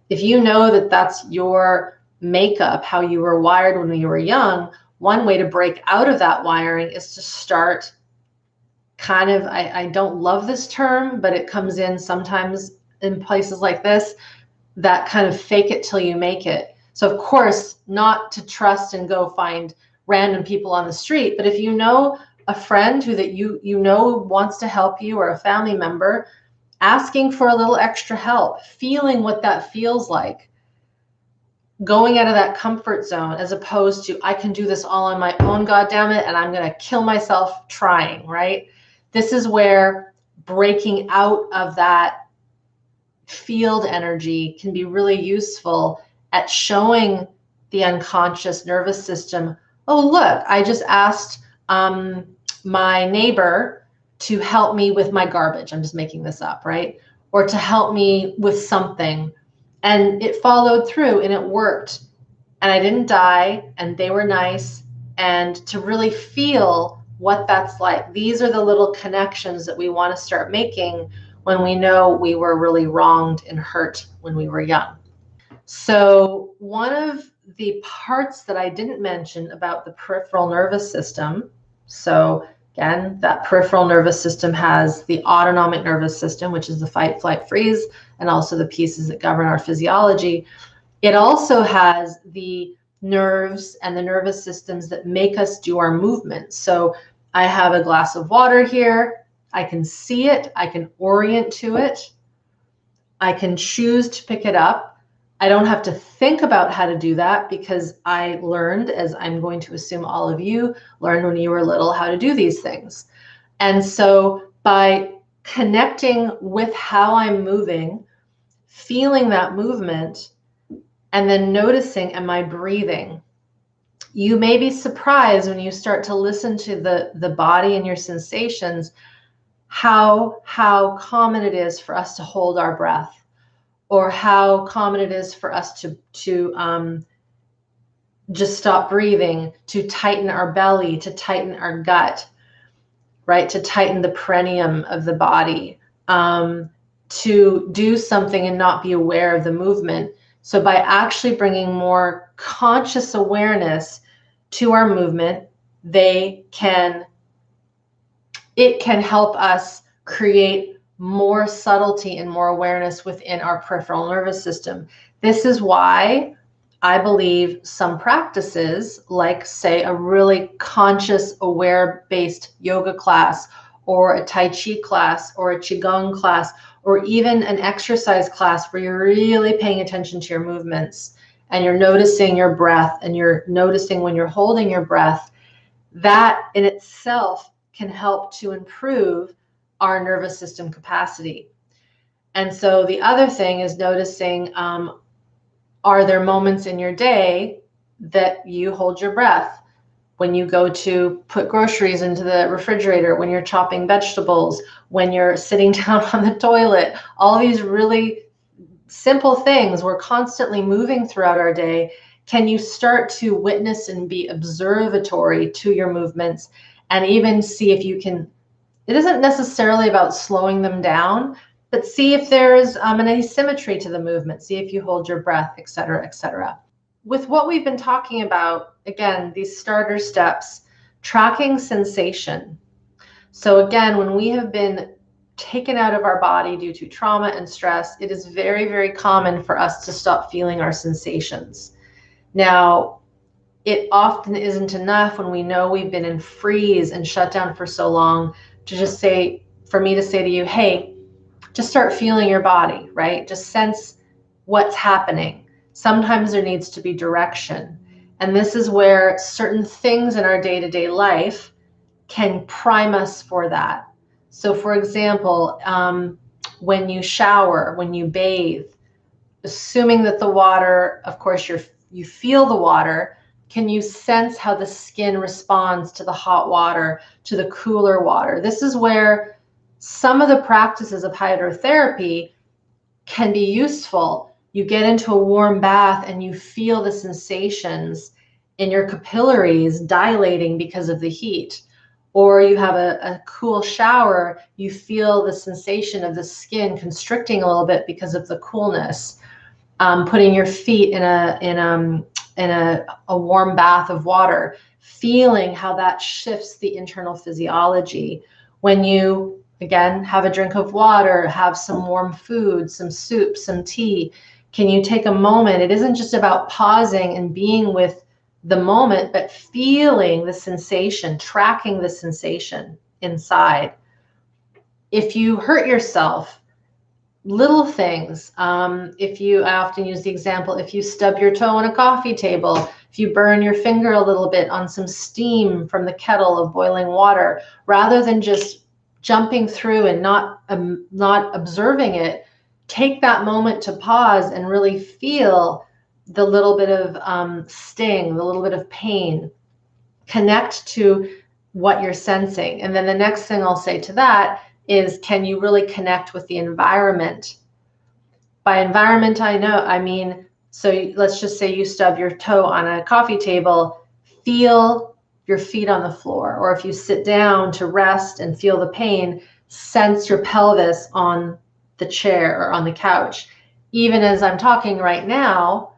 If you know that that's your makeup, how you were wired when you were young, one way to break out of that wiring is to start kind of, I don't love this term, but it comes in sometimes in places like this, that kind of fake it till you make it. So of course, not to trust and go find random people on the street, but if you know a friend who that you know wants to help you, or a family member, asking for a little extra help, feeling what that feels like, going out of that comfort zone, as opposed to, I can do this all on my own, God damn it, and I'm going to kill myself trying, right? This is where breaking out of that field energy can be really useful at showing the unconscious nervous system, oh, look, I just asked my neighbor to help me with my garbage. I'm just making this up, right? Or to help me with something. And it followed through and it worked. And I didn't die, and they were nice. And to really feel what that's like. These are the little connections that we want to start making when we know we were really wronged and hurt when we were young. So one of the parts that I didn't mention about the peripheral nervous system, so again, that peripheral nervous system has the autonomic nervous system, which is the fight, flight, freeze, and also the pieces that govern our physiology. It also has the nerves and the nervous systems that make us do our movements. So I have a glass of water here. I can see it. I can orient to it. I can choose to pick it up. I don't have to think about how to do that because I learned, as I'm going to assume all of you learned when you were little, how to do these things. And so by connecting with how I'm moving, feeling that movement, and then noticing, am I breathing? You may be surprised when you start to listen to the body and your sensations, how common it is for us to hold our breath, or how common it is for us to just stop breathing, to tighten our belly, to tighten our gut, right? To tighten the perineum of the body, to do something and not be aware of the movement. So by actually bringing more conscious awareness to our movement, it can help us create more subtlety and more awareness within our peripheral nervous system. This is why I believe some practices, like say a really conscious, aware-based yoga class, or a Tai Chi class, or a Qigong class, or even an exercise class where you're really paying attention to your movements and you're noticing your breath and you're noticing when you're holding your breath, that in itself can help to improve our nervous system capacity. And so the other thing is noticing, are there moments in your day that you hold your breath? When you go to put groceries into the refrigerator, when you're chopping vegetables, when you're sitting down on the toilet, all these really simple things. We're constantly moving throughout our day. Can you start to witness and be observatory to your movements, and even see if you can, it isn't necessarily about slowing them down, but see if there's an asymmetry to the movement, see if you hold your breath, et cetera, et cetera. With what we've been talking about, again, these starter steps, tracking sensation. So again, when we have been taken out of our body due to trauma and stress, it is very, very common for us to stop feeling our sensations. Now, it often isn't enough when we know we've been in freeze and shut down for so long to just say, for me to say to you, hey, just start feeling your body, right? Just sense what's happening. Sometimes there needs to be direction. And this is where certain things in our day-to-day life can prime us for that. So for example, when you shower, when you bathe, assuming that the water, of course, you feel the water, can you sense how the skin responds to the hot water, to the cooler water? This is where some of the practices of hydrotherapy can be useful. You get into a warm bath and you feel the sensations in your capillaries dilating because of the heat. Or you have a cool shower, you feel the sensation of the skin constricting a little bit because of the coolness. Putting your feet in a warm bath of water, feeling how that shifts the internal physiology. When you, again, have a drink of water, have some warm food, some soup, some tea, can you take a moment? It isn't just about pausing and being with the moment, but feeling the sensation, tracking the sensation inside. If you hurt yourself, little things, I often use the example, if you stub your toe on a coffee table, if you burn your finger a little bit on some steam from the kettle of boiling water, rather than just jumping through and not observing it, take that moment to pause and really feel the little bit of sting, the little bit of pain, connect to what you're sensing. And then the next thing I'll say to that is, can you really connect with the environment? By environment, I mean, so let's just say you stub your toe on a coffee table, feel your feet on the floor. Or if you sit down to rest and feel the pain, sense your pelvis on the chair or on the couch. Even as I'm talking right now,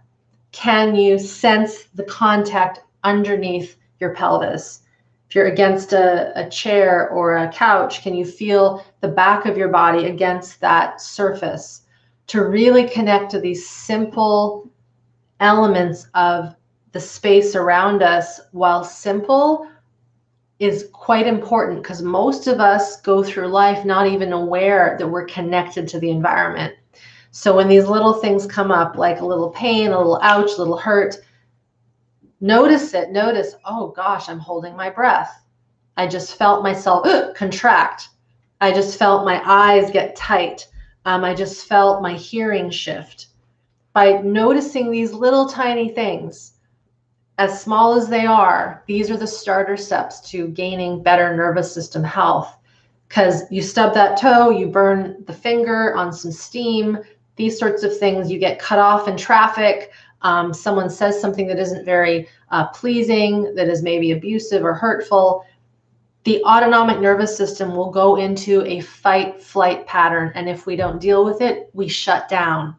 can you sense the contact underneath your pelvis? If you're against a chair or a couch, can you feel the back of your body against that surface? To really connect to these simple elements of the space around us, while simple, is quite important, because most of us go through life not even aware that we're connected to the environment. So when these little things come up, like a little pain, a little ouch, a little hurt, notice it. Notice, oh gosh, I'm holding my breath. I just felt myself contract. I just felt my eyes get tight. I just felt my hearing shift. By noticing these little tiny things, as small as they are, these are the starter steps to gaining better nervous system health. Because you stub that toe, you burn the finger on some steam, these sorts of things, you get cut off in traffic, someone says something that isn't very pleasing, that is maybe abusive or hurtful, the autonomic nervous system will go into a fight-flight pattern. And if we don't deal with it, we shut down.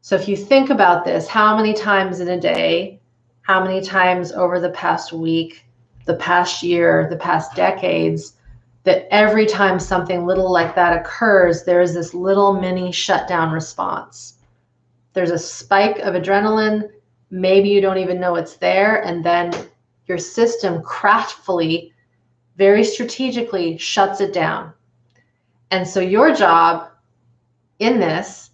So if you think about this, how many times in a day, how many times over the past week, the past year, the past decades, that every time something little like that occurs, there is this little mini shutdown response. There's a spike of adrenaline. Maybe you don't even know it's there. And then your system craftfully, very strategically shuts it down. And so your job in this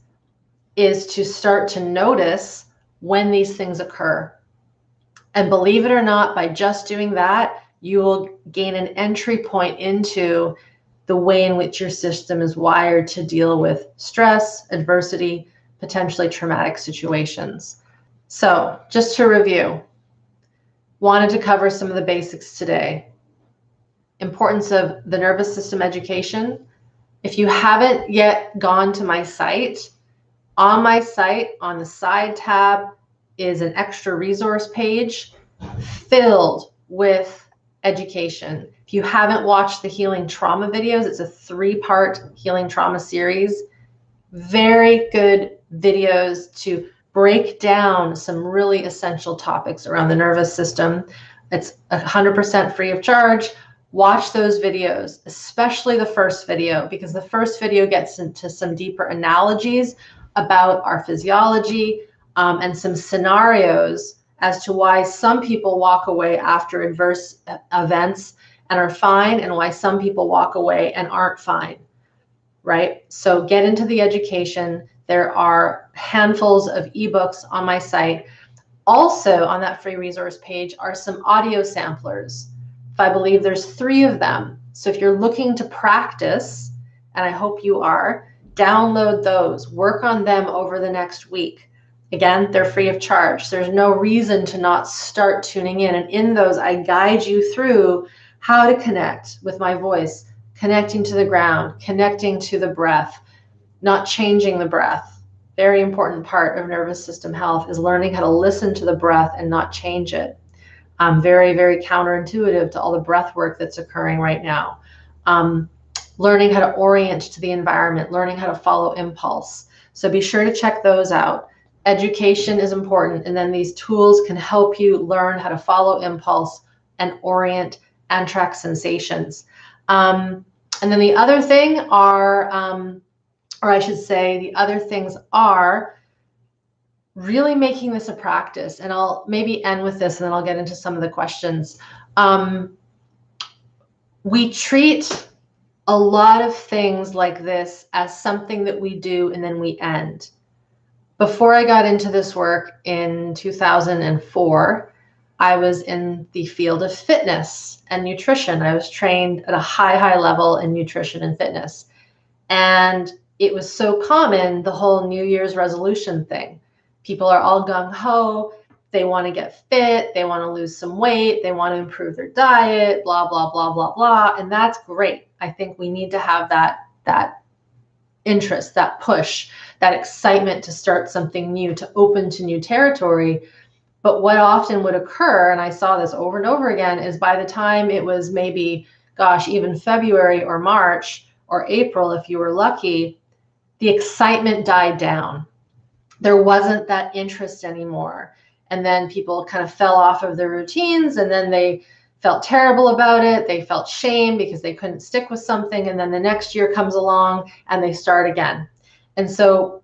is to start to notice when these things occur. And believe it or not, by just doing that, you will gain an entry point into the way in which your system is wired to deal with stress, adversity, potentially traumatic situations. So just to review, wanted to cover some of the basics today. Importance of the nervous system education. If you haven't yet gone to my site, on my site, on the side tab, is an extra resource page filled with education. If you haven't watched the healing trauma videos, it's a 3-part healing trauma series. Very good videos to break down some really essential topics around the nervous system. It's 100% free of charge. Watch those videos, especially the first video, because the first video gets into some deeper analogies about our physiology and some scenarios as to why some people walk away after adverse events and are fine, and why some people walk away and aren't fine, right? So get into the education. There are handfuls of ebooks on my site. Also on that free resource page are some audio samplers. I believe there's 3 of them. So if you're looking to practice, and I hope you are, download those, work on them over the next week. Again, they're free of charge. There's no reason to not start tuning in. And in those, I guide you through how to connect with my voice, connecting to the ground, connecting to the breath, not changing the breath. Very important part of nervous system health is learning how to listen to the breath and not change it. Very, very counterintuitive to all the breath work that's occurring right now. Learning how to orient to the environment, learning how to follow impulse. So be sure to check those out. Education is important, and then these tools can help you learn how to follow impulse and orient and track sensations. And then the other thing are, or I should say, the other things are really making this a practice. And I'll maybe end with this, and then I'll get into some of the questions. We treat a lot of things like this as something that we do and then we end. Before I got into this work in 2004, I was in the field of fitness and nutrition. I was trained at a high level in nutrition and fitness. And it was so common, the whole New Year's resolution thing. People are all gung-ho. They want to get fit. They want to lose some weight. They want to improve their diet, blah, blah, blah, blah, blah. And that's great. I think we need to have that interest, that push, that excitement to start something new, to open to new territory. But what often would occur, and I saw this over and over again, is by the time it was maybe, gosh, even February or March or April, if you were lucky, the excitement died down. There wasn't that interest anymore. And then people kind of fell off of their routines, and then they felt terrible about it. They felt shame because they couldn't stick with something. And then the next year comes along and they start again. And so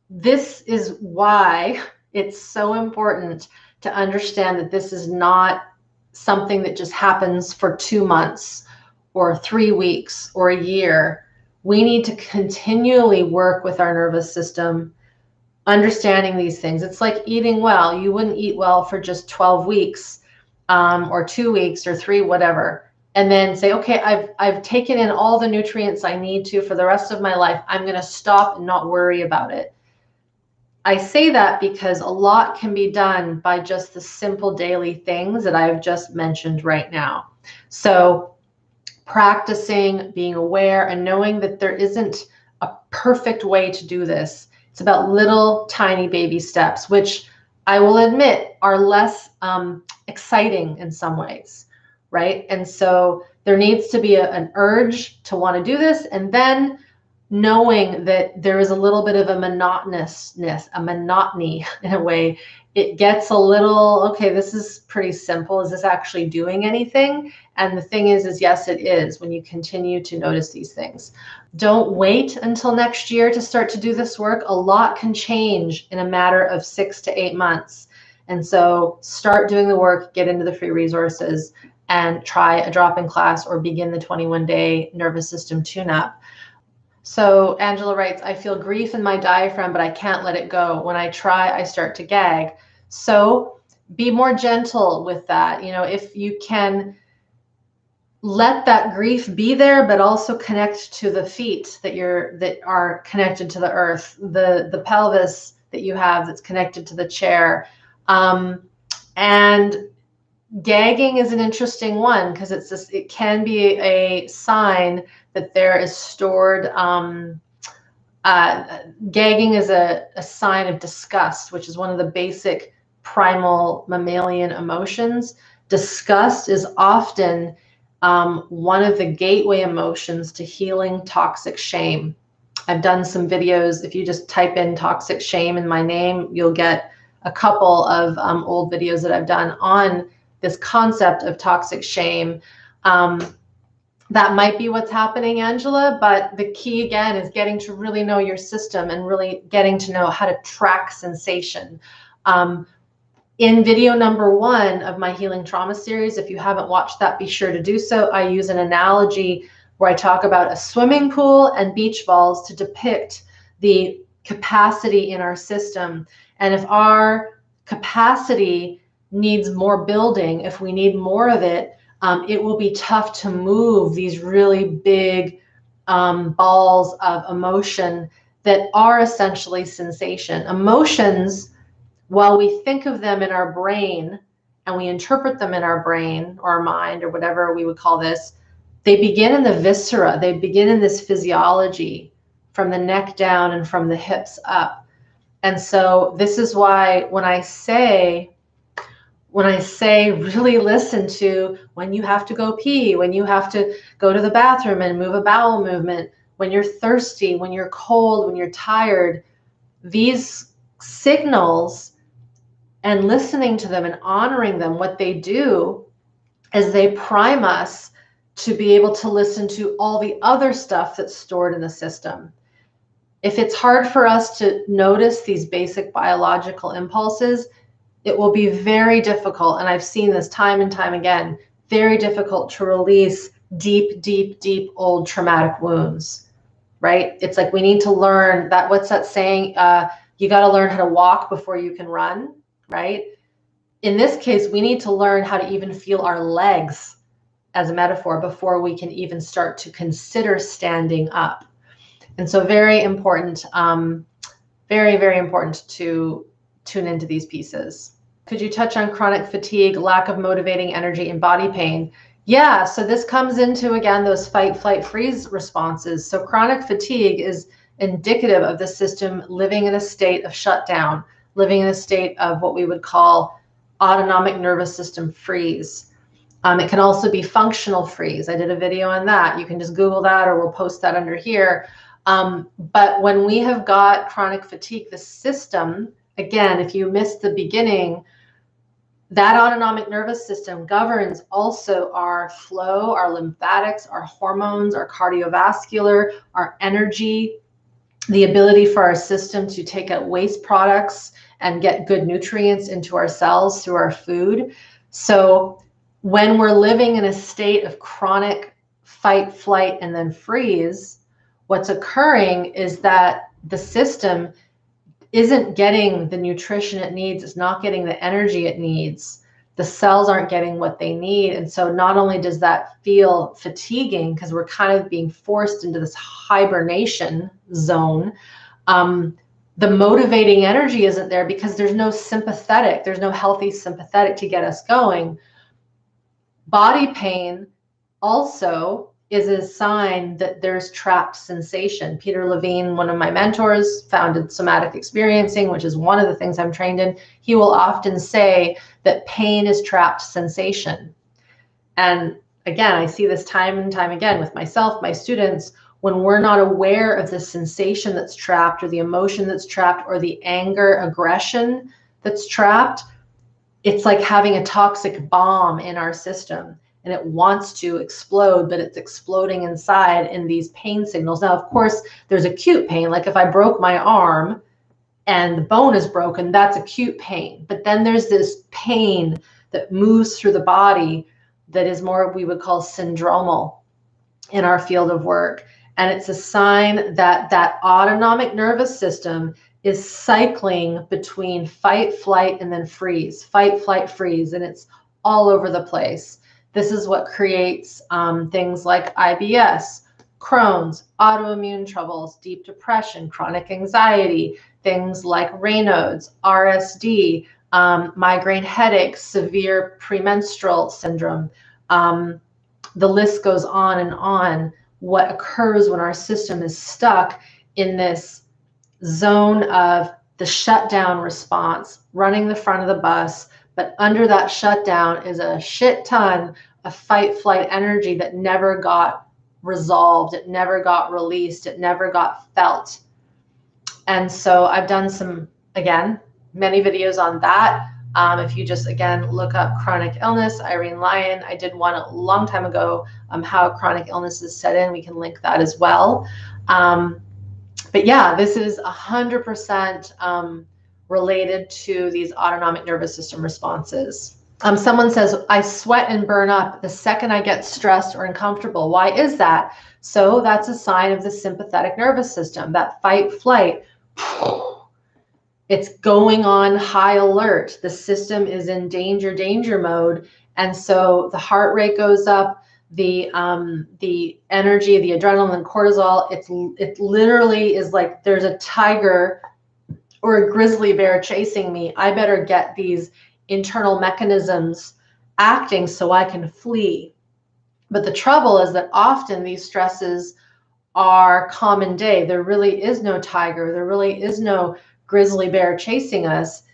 this is why it's so important to understand that this is not something that just happens for 2 months or 3 weeks or a year. We need to continually work with our nervous system, understanding these things. It's like eating well. You wouldn't eat well for just 12 weeks or 2 weeks or 3, whatever. and then say, okay, I've taken in all the nutrients I need to for the rest of my life. I'm going to stop and not worry about it. I say that because a lot can be done by just the simple daily things that I've just mentioned right now. So practicing, being aware, and knowing that there isn't a perfect way to do this. It's about little tiny baby steps, which I will admit are less exciting in some ways, right? And so there needs to be an urge to want to do this, and then knowing that there is a little bit of a monotony in a way. It gets a little, okay, this is pretty simple. Is this actually doing anything? And the thing is yes, it is, when you continue to notice these things. Don't wait until next year to start to do this work. A lot can change in a matter of 6 to 8 months. And so start doing the work, get into the free resources, and try a drop-in class or begin the 21-day nervous system tune-up. So Angela writes, I feel grief in my diaphragm, but I can't let it go. When I try, I start to gag. So be more gentle with that. You know, if you can let that grief be there, but also connect to the feet that are connected to the earth, the pelvis that you have that's connected to the chair. And gagging is an interesting one because it can be a sign that there is stored. Gagging is a sign of disgust, which is one of the basic primal mammalian emotions. Disgust is often one of the gateway emotions to healing toxic shame. I've done some videos. If you just type in toxic shame in my name, you'll get a couple of old videos that I've done on this concept of toxic shame. That might be what's happening, Angela, but the key again is getting to really know your system and really getting to know how to track sensation. In video number 1 of my Healing Trauma series, if you haven't watched that, be sure to do so. I use an analogy where I talk about a swimming pool and beach balls to depict the capacity in our system. And if our capacity needs more building, if we need more of it, it will be tough to move these really big balls of emotion that are essentially sensation. Emotions, while we think of them in our brain and we interpret them in our brain or our mind or whatever we would call this, they begin in the viscera. They begin in this physiology from the neck down and from the hips up. And so this is why when I say really listen to when you have to go pee, when you have to go to the bathroom and move a bowel movement, when you're thirsty, when you're cold, when you're tired, these signals, and listening to them and honoring them, what they do is they prime us to be able to listen to all the other stuff that's stored in the system. If it's hard for us to notice these basic biological impulses, it will be very difficult, and I've seen this time and time again, very difficult to release deep, deep, deep old traumatic wounds, right? It's like we need to learn that, what's that saying? You got to learn how to walk before you can run, right? In this case, we need to learn how to even feel our legs as a metaphor before we can even start to consider standing up. And so very important, very, very important to tune into these pieces. Could you touch on chronic fatigue, lack of motivating energy, and body pain? Yeah, so this comes into, again, those fight, flight, freeze responses. So chronic fatigue is indicative of the system living in a state of shutdown, living in a state of what we would call autonomic nervous system freeze. It can also be functional freeze. I did a video on that. You can just Google that, or we'll post that under here. But when we have got chronic fatigue, the system, again, if you missed the beginning, that autonomic nervous system governs also our flow, our lymphatics, our hormones, our cardiovascular, our energy, the ability for our system to take out waste products and get good nutrients into our cells through our food. So when we're living in a state of chronic fight, flight, and then freeze, what's occurring is that the system isn't getting the nutrition it needs. It's not getting the energy it needs. the cells aren't getting what they need. And so not only does that feel fatiguing because we're kind of being forced into this hibernation zone, the motivating energy isn't there because there's no sympathetic, there's no healthy sympathetic to get us going. Body pain also is a sign that there's trapped sensation. Peter Levine, one of my mentors, founded Somatic Experiencing, which is one of the things I'm trained in. He will often say that pain is trapped sensation. And again, I see this time and time again with myself, my students, when we're not aware of the sensation that's trapped or the emotion that's trapped or the anger, aggression that's trapped, it's like having a toxic bomb in our system. And it wants to explode, but it's exploding inside in these pain signals. Now, of course, there's acute pain. Like if I broke my arm and the bone is broken, that's acute pain. But then there's this pain that moves through the body that is more we would call syndromal in our field of work. And it's a sign that that autonomic nervous system is cycling between fight, flight, and then freeze, fight, flight, freeze. And it's all over the place. This is what creates things like IBS, Crohn's, autoimmune troubles, deep depression, chronic anxiety, things like Raynaud's, RSD, migraine headaches, severe premenstrual syndrome. The list goes on and on. What occurs when our system is stuck in this zone of the shutdown response, running the front of the bus, but under that shutdown is a shit ton of fight flight energy that never got resolved. It never got released. It never got felt. And so I've done some, again, many videos on that. If you just, again, look up chronic illness, Irene Lyon, I did one a long time ago, how chronic illness is set in. We can link that as well. But yeah, this is 100% related to these autonomic nervous system responses. Someone says, I sweat and burn up the second I get stressed or uncomfortable. Why is that? So that's a sign of the sympathetic nervous system, that fight, flight. It's going on high alert. The system is in danger mode. And so the heart rate goes up, the energy, the adrenaline and cortisol, it literally is like there's a tiger or a grizzly bear chasing me. I better get these internal mechanisms acting so I can flee. But the trouble is that often these stresses are common day. There really is no tiger. There really is no grizzly bear chasing us.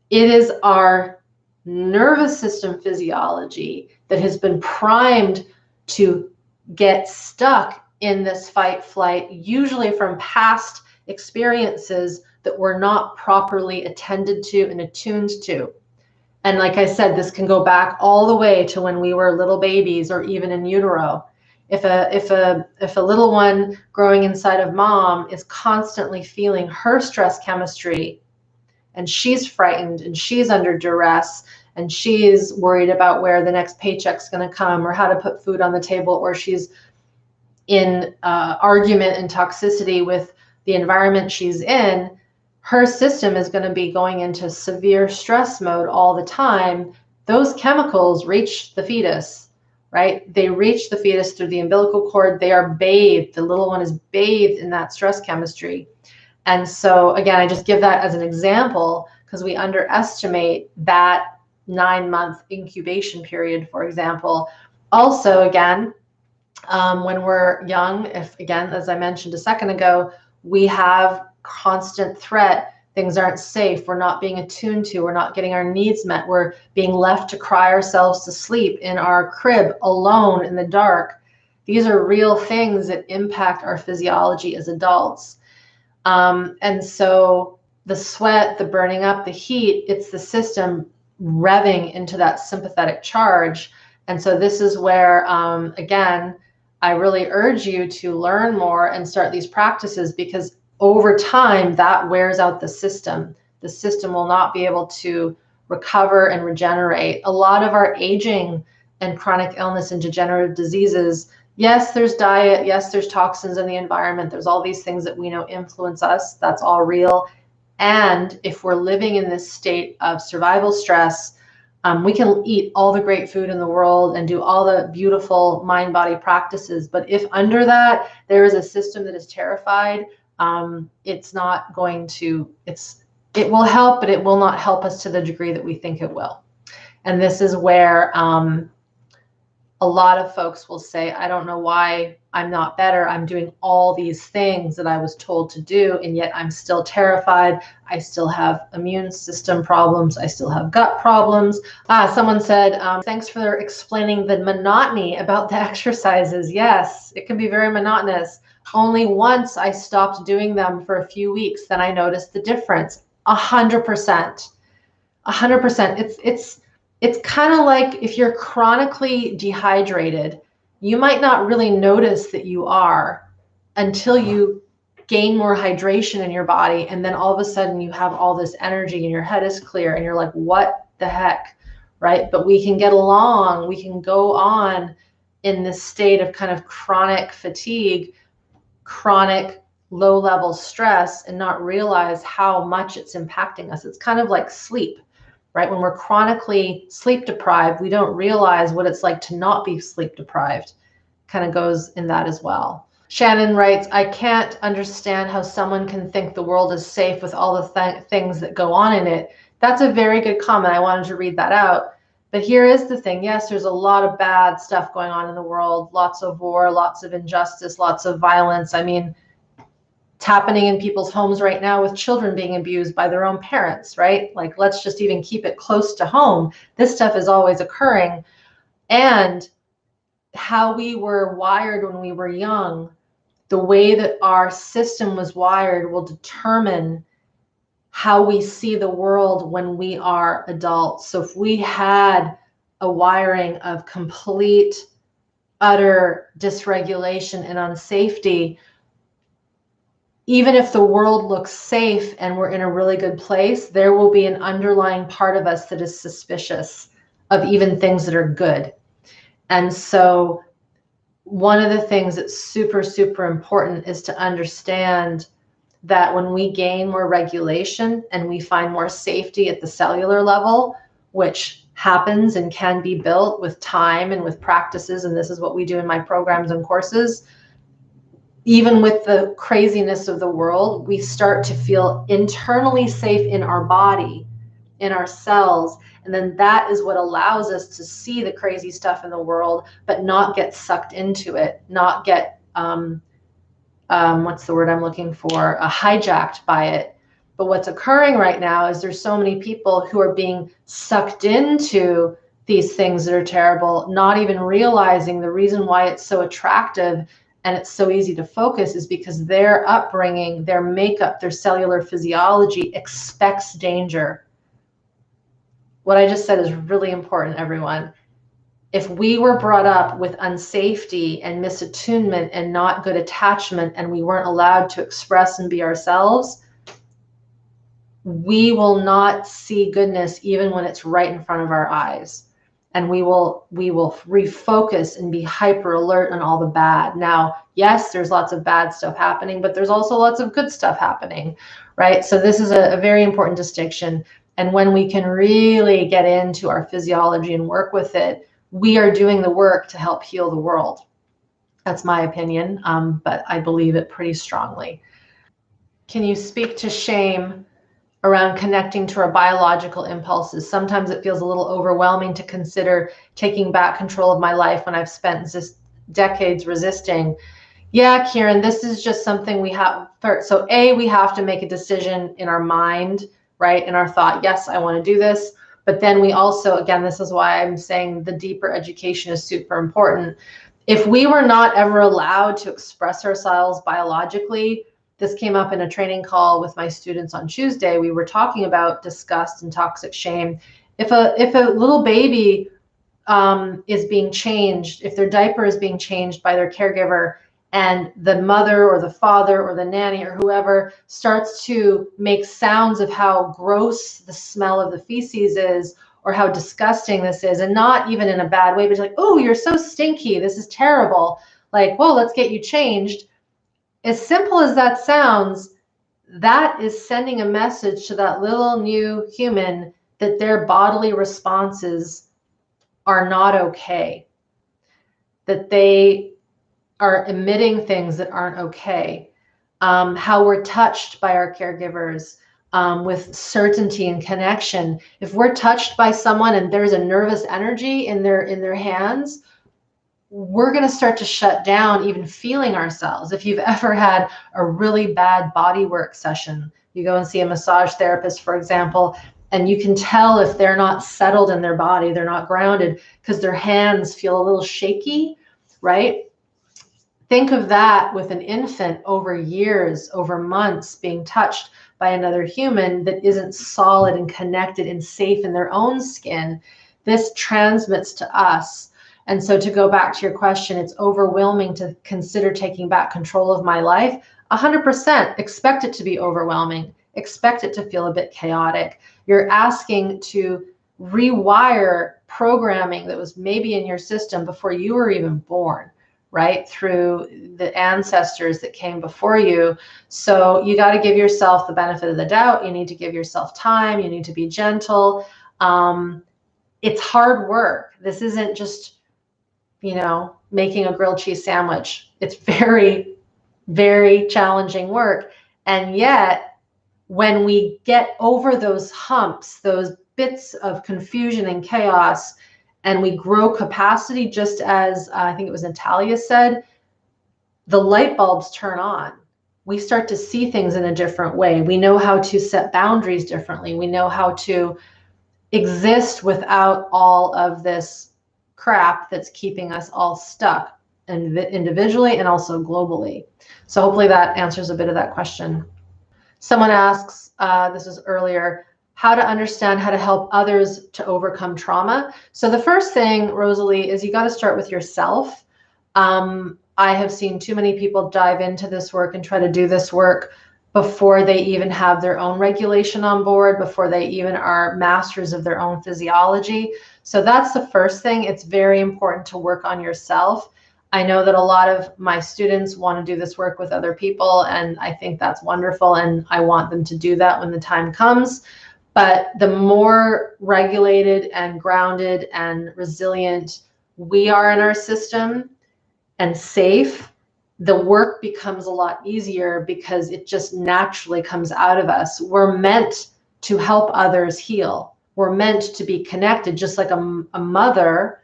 It is our nervous system physiology that has been primed to get stuck in this fight flight, usually from past experiences that were not properly attended to and attuned to. And like I said, this can go back all the way to when we were little babies or even in utero. If a little one growing inside of mom is constantly feeling her stress chemistry and she's frightened and she's under duress and she's worried about where the next paycheck's going to come or how to put food on the table, or she's in argument and toxicity with the environment she's in, her system is going to be going into severe stress mode all the time. Those chemicals reach the fetus, right? They reach the fetus through the umbilical cord. They are bathed. The little one is bathed in that stress chemistry. And so again, I just give that as an example because we underestimate that 9-month incubation period, for example. Also, again, when we're young, if again, as I mentioned a second ago, we have constant threat. Things aren't safe. We're not being attuned to. We're not getting our needs met. We're being left to cry ourselves to sleep in our crib alone in the dark. These are real things that impact our physiology as adults. And so the sweat, the burning up, the heat, it's the system revving into that sympathetic charge. And so this is where, again, I really urge you to learn more and start these practices, because over time that wears out the system. The system will not be able to recover and regenerate. A lot of our aging and chronic illness and degenerative diseases, yes, there's diet, yes, there's toxins in the environment, there's all these things that we know influence us. That's all real. And if we're living in this state of survival stress, We can eat all the great food in the world and do all the beautiful mind-body practices, but if under that there is a system that is terrified, it's not going to, it will help, but it will not help us to the degree that we think it will. And this is where a lot of folks will say, I don't know why I'm not better. I'm doing all these things that I was told to do, and yet I'm still terrified. I still have immune system problems. I still have gut problems. Someone said, thanks for explaining the monotony about the exercises. Yes, it can be very monotonous. Only once I stopped doing them for a few weeks, then I noticed the difference. 100%. 100%. It's kind of like if you're chronically dehydrated, you might not really notice that you are until you gain more hydration in your body. And then all of a sudden you have all this energy and your head is clear and you're like, what the heck, right? But we can get along, we can go on in this state of kind of chronic fatigue, chronic low-level stress, and not realize how much it's impacting us. It's kind of like sleep. Right? When we're chronically sleep deprived, we don't realize what it's like to not be sleep deprived. Kind of goes in that as well. Shannon writes, I can't understand how someone can think the world is safe with all the things that go on in it. That's a very good comment. I wanted to read that out. But here is the thing. Yes, there's a lot of bad stuff going on in the world. Lots of war, lots of injustice, lots of violence. I mean, it's happening in people's homes right now with children being abused by their own parents, right? Like, let's just even keep it close to home. This stuff is always occurring. And how we were wired when we were young, the way that our system was wired will determine how we see the world when we are adults. So if we had a wiring of complete, utter dysregulation and unsafety, even if the world looks safe and we're in a really good place, there will be an underlying part of us that is suspicious of even things that are good. And so one of the things that's super, super important is to understand that when we gain more regulation and we find more safety at the cellular level, which happens and can be built with time and with practices, and this is what we do in my programs and courses, even with the craziness of the world, we start to feel internally safe in our body, in our cells. And then that is what allows us to see the crazy stuff in the world, but not get sucked into it, not get, what's the word I'm looking for, hijacked by it. But what's occurring right now is there's so many people who are being sucked into these things that are terrible, not even realizing the reason why it's so attractive and it's so easy to focus is because their upbringing, their makeup, their cellular physiology expects danger. What I just said is really important, everyone. If we were brought up with unsafety and misattunement and not good attachment, and we weren't allowed to express and be ourselves, we will not see goodness even when it's right in front of our eyes. And we will refocus and be hyper alert on all the bad. Now, yes, there's lots of bad stuff happening, but there's also lots of good stuff happening, right? So this is a very important distinction. And when we can really get into our physiology and work with it, we are doing the work to help heal the world. That's my opinion, but I believe it pretty strongly. Can you speak to shame around connecting to our biological impulses? Sometimes it feels a little overwhelming to consider taking back control of my life when I've spent decades resisting. Yeah, Kieran, this is just something we have. So we have to make a decision in our mind, right? In our thought, yes, I want to do this. But then we also, again, this is why I'm saying the deeper education is super important. If we were not ever allowed to express ourselves biologically, this came up in a training call with my students on Tuesday. We were talking about disgust and toxic shame. If a little baby is being changed, if their diaper is being changed by their caregiver, and the mother or the father or the nanny or whoever starts to make sounds of how gross the smell of the feces is or how disgusting this is, and not even in a bad way, but it's like, oh, you're so stinky, this is terrible. Like, well, let's get you changed. As simple as that sounds, that is sending a message to that little new human that their bodily responses are not okay, that they are emitting things that aren't okay, how we're touched by our caregivers with certainty and connection. If we're touched by someone and there's a nervous energy in their hands, we're going to start to shut down even feeling ourselves. If you've ever had a really bad body work session, you go and see a massage therapist, for example, and you can tell if they're not settled in their body, they're not grounded, because their hands feel a little shaky, right? Think of that with an infant over years, over months, being touched by another human that isn't solid and connected and safe in their own skin. This transmits to us. And so to go back to your question, it's overwhelming to consider taking back control of my life. 100% expect it to be overwhelming. Expect it to feel a bit chaotic. You're asking to rewire programming that was maybe in your system before you were even born, right? Through the ancestors that came before you. So you got to give yourself the benefit of the doubt. You need to give yourself time. You need to be gentle. It's hard work. This isn't just, making a grilled cheese sandwich. It's very, very challenging work. And yet, when we get over those humps, those bits of confusion and chaos, and we grow capacity, just as I think it was Natalia said, the light bulbs turn on. We start to see things in a different way. We know how to set boundaries differently. We know how to exist without all of this crap that's keeping us all stuck, and individually and also globally. So hopefully that answers a bit of that question. Someone asks, this was earlier, how to understand how to help others to overcome trauma. So the first thing, Rosalie, is you got to start with yourself. I have seen too many people dive into this work and try to do this work before they even have their own regulation on board, before they even are masters of their own physiology. So that's the first thing. It's very important to work on yourself. I know that a lot of my students want to do this work with other people, and I think that's wonderful, and I want them to do that when the time comes. But the more regulated and grounded and resilient we are in our system and safe, the work becomes a lot easier because it just naturally comes out of us. We're meant to help others heal. We're meant to be connected, just like a mother,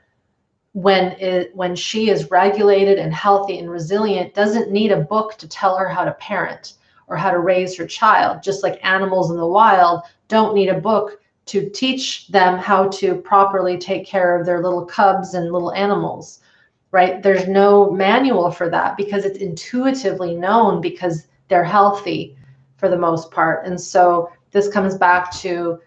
when she is regulated and healthy and resilient, doesn't need a book to tell her how to parent or how to raise her child, just like animals in the wild don't need a book to teach them how to properly take care of their little cubs and little animals, right? There's no manual for that because it's intuitively known because they're healthy for the most part. And so this comes back to,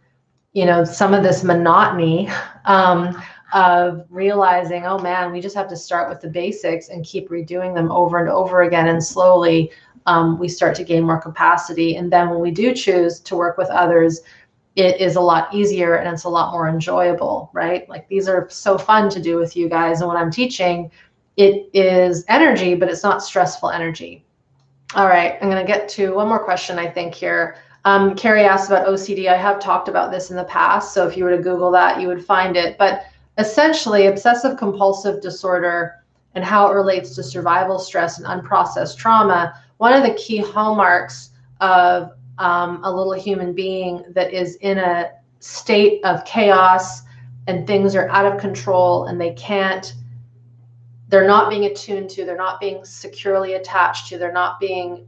some of this monotony of realizing, oh man, we just have to start with the basics and keep redoing them over and over again. And slowly we start to gain more capacity. And then when we do choose to work with others, it is a lot easier and it's a lot more enjoyable, right? Like these are so fun to do with you guys. And when I'm teaching, it is energy, but it's not stressful energy. All right, I'm going to get to one more question, I think, here. Carrie asked about OCD. I have talked about this in the past, so if you were to Google that, you would find it. But essentially, obsessive compulsive disorder and how it relates to survival stress and unprocessed trauma, one of the key hallmarks of a little human being that is in a state of chaos and things are out of control and they're not being attuned to, they're not being securely attached to, they're not being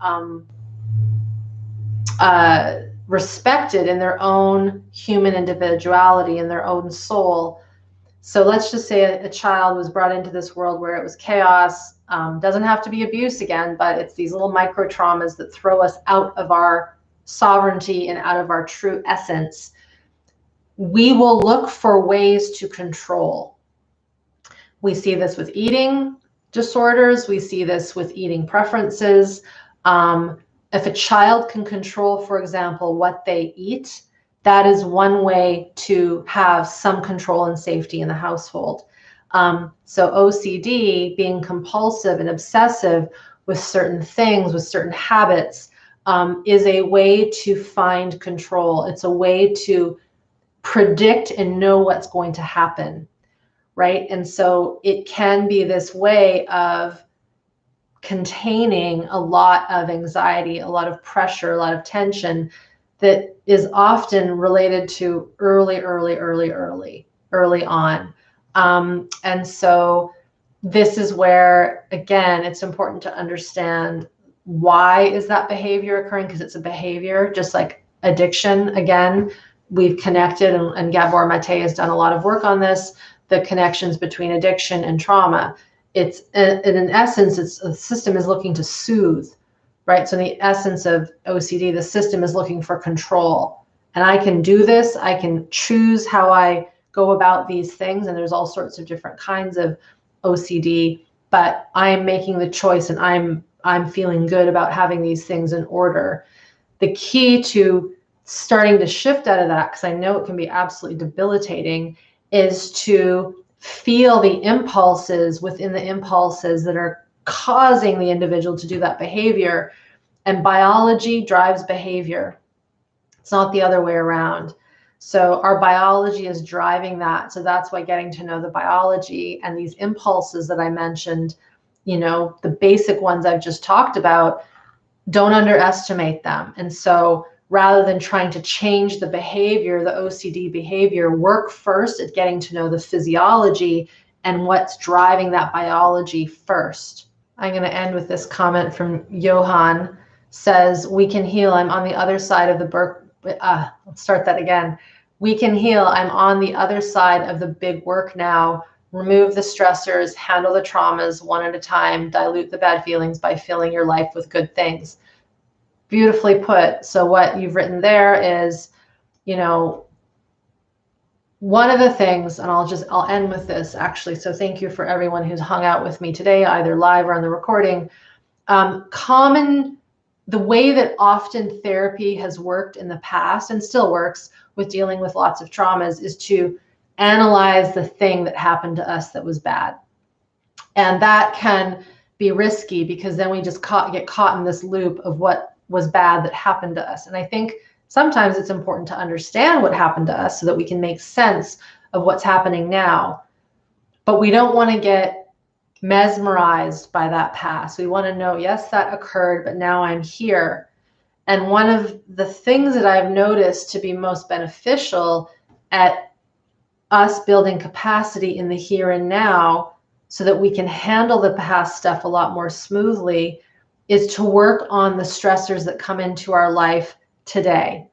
respected in their own human individuality, in their own soul. So let's just say a child was brought into this world where it was chaos. Doesn't have to be abuse again, but it's these little micro traumas that throw us out of our sovereignty and out of our true essence. We will look for ways to control. We see this with eating disorders. We see this with eating preferences. If a child can control, for example, what they eat, that is one way to have some control and safety in the household. So OCD, being compulsive and obsessive with certain things, with certain habits, is a way to find control. It's a way to predict and know what's going to happen, right? And so it can be this way of containing a lot of anxiety, a lot of pressure, a lot of tension that is often related to early on. And so this is where, again, it's important to understand why is that behavior occurring, because it's a behavior, just like addiction. Again, we've connected, and Gabor Mate has done a lot of work on this, the connections between addiction and trauma. It's in essence, it's the system is looking to soothe, right? So in the essence of OCD, the system is looking for control. And I can do this. I can choose how I go about these things. And there's all sorts of different kinds of OCD, but I'm making the choice, and I'm feeling good about having these things in order. The key to starting to shift out of that, because I know it can be absolutely debilitating, is to feel the impulses within the impulses that are causing the individual to do that behavior. And biology drives behavior. It's not the other way around. So our biology is driving that. So that's why getting to know the biology and these impulses that I mentioned, the basic ones I've just talked about, don't underestimate them. And so rather than trying to change the behavior, the OCD behavior, work first at getting to know the physiology and what's driving that biology first. I'm going to end with this comment from Johan. Says, we can heal. I'm on the other side of the let's start that again. We can heal. I'm on the other side of the big work now. Remove the stressors, handle the traumas one at a time, dilute the bad feelings by filling your life with good things. Beautifully put. So what you've written there is, one of the things, and I'll end with this actually. So thank you for everyone who's hung out with me today, either live or on the recording. The way that often therapy has worked in the past and still works with dealing with lots of traumas is to analyze the thing that happened to us that was bad. And that can be risky, because then we just get caught in this loop of what was bad that happened to us. And I think sometimes it's important to understand what happened to us so that we can make sense of what's happening now. But we don't want to get mesmerized by that past. We want to know, yes, that occurred, but now I'm here. And one of the things that I've noticed to be most beneficial at us building capacity in the here and now so that we can handle the past stuff a lot more smoothly is to work on the stressors that come into our life today.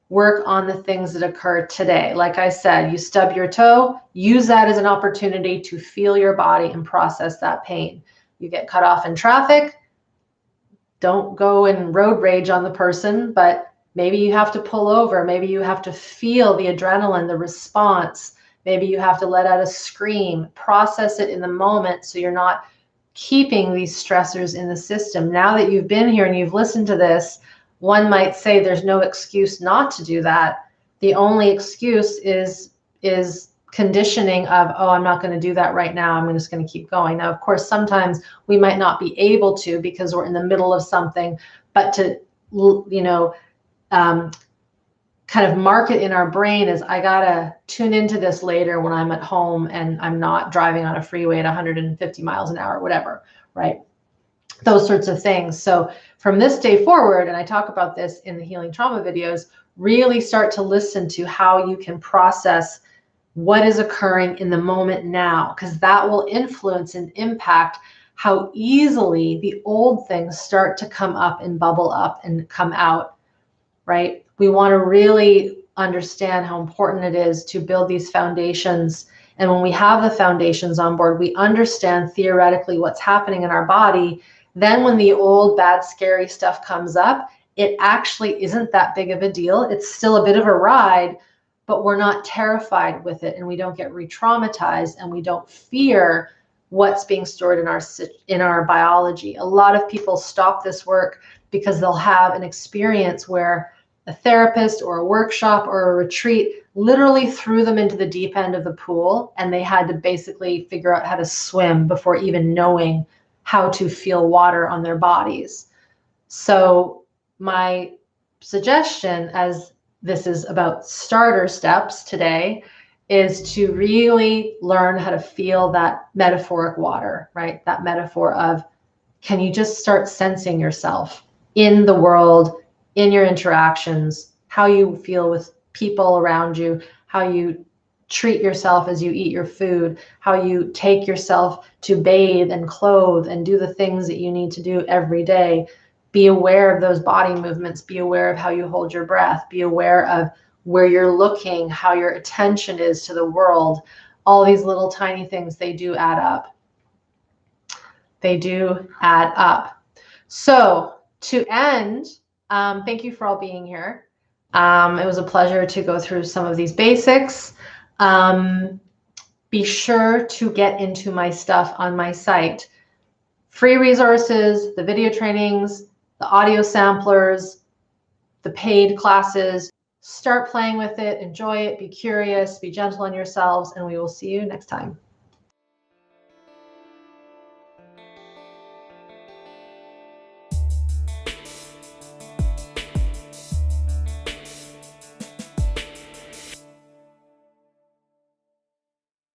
Work on the things that occur today. Like I said, you stub your toe, use that as an opportunity to feel your body and process that pain. You get cut off in traffic, don't go and road rage on the person, but maybe you have to pull over. Maybe you have to feel the adrenaline, the response. Maybe you have to let out a scream, process it in the moment so you're not keeping these stressors in the system. Now that you've been here and you've listened to this, one might say there's no excuse not to do that. The only excuse is conditioning of, oh, I'm not going to do that right now. I'm just going to keep going. Now, of course, sometimes we might not be able to because we're in the middle of something, but to, kind of mark it in our brain as I got to tune into this later when I'm at home and I'm not driving on a freeway at 150 miles an hour, whatever, right? Those sorts of things. So from this day forward, and I talk about this in the healing trauma videos, really start to listen to how you can process what is occurring in the moment now, because that will influence and impact how easily the old things start to come up and bubble up and come out, right? We want to really understand how important it is to build these foundations. And when we have the foundations on board, we understand theoretically what's happening in our body. Then when the old, bad, scary stuff comes up, it actually isn't that big of a deal. It's still a bit of a ride, but we're not terrified with it, and we don't get re-traumatized, and we don't fear what's being stored in our biology. A lot of people stop this work because they'll have an experience where a therapist or a workshop or a retreat literally threw them into the deep end of the pool, and they had to basically figure out how to swim before even knowing how to feel water on their bodies. So my suggestion, as this is about starter steps today, is to really learn how to feel that metaphoric water, right? That metaphor of, can you just start sensing yourself in the world, in your interactions, how you feel with people around you, how you treat yourself as you eat your food, how you take yourself to bathe and clothe and do the things that you need to do every day. Be aware of those body movements. Be aware of how you hold your breath. Be aware of where you're looking, how your attention is to the world. All these little tiny things, they do add up. They do add up. So to end, thank you for all being here. It was a pleasure to go through some of these basics. Be sure to get into my stuff on my site. Free resources, the video trainings, the audio samplers, the paid classes. Start playing with it, enjoy it, be curious, be gentle on yourselves, and we will see you next time.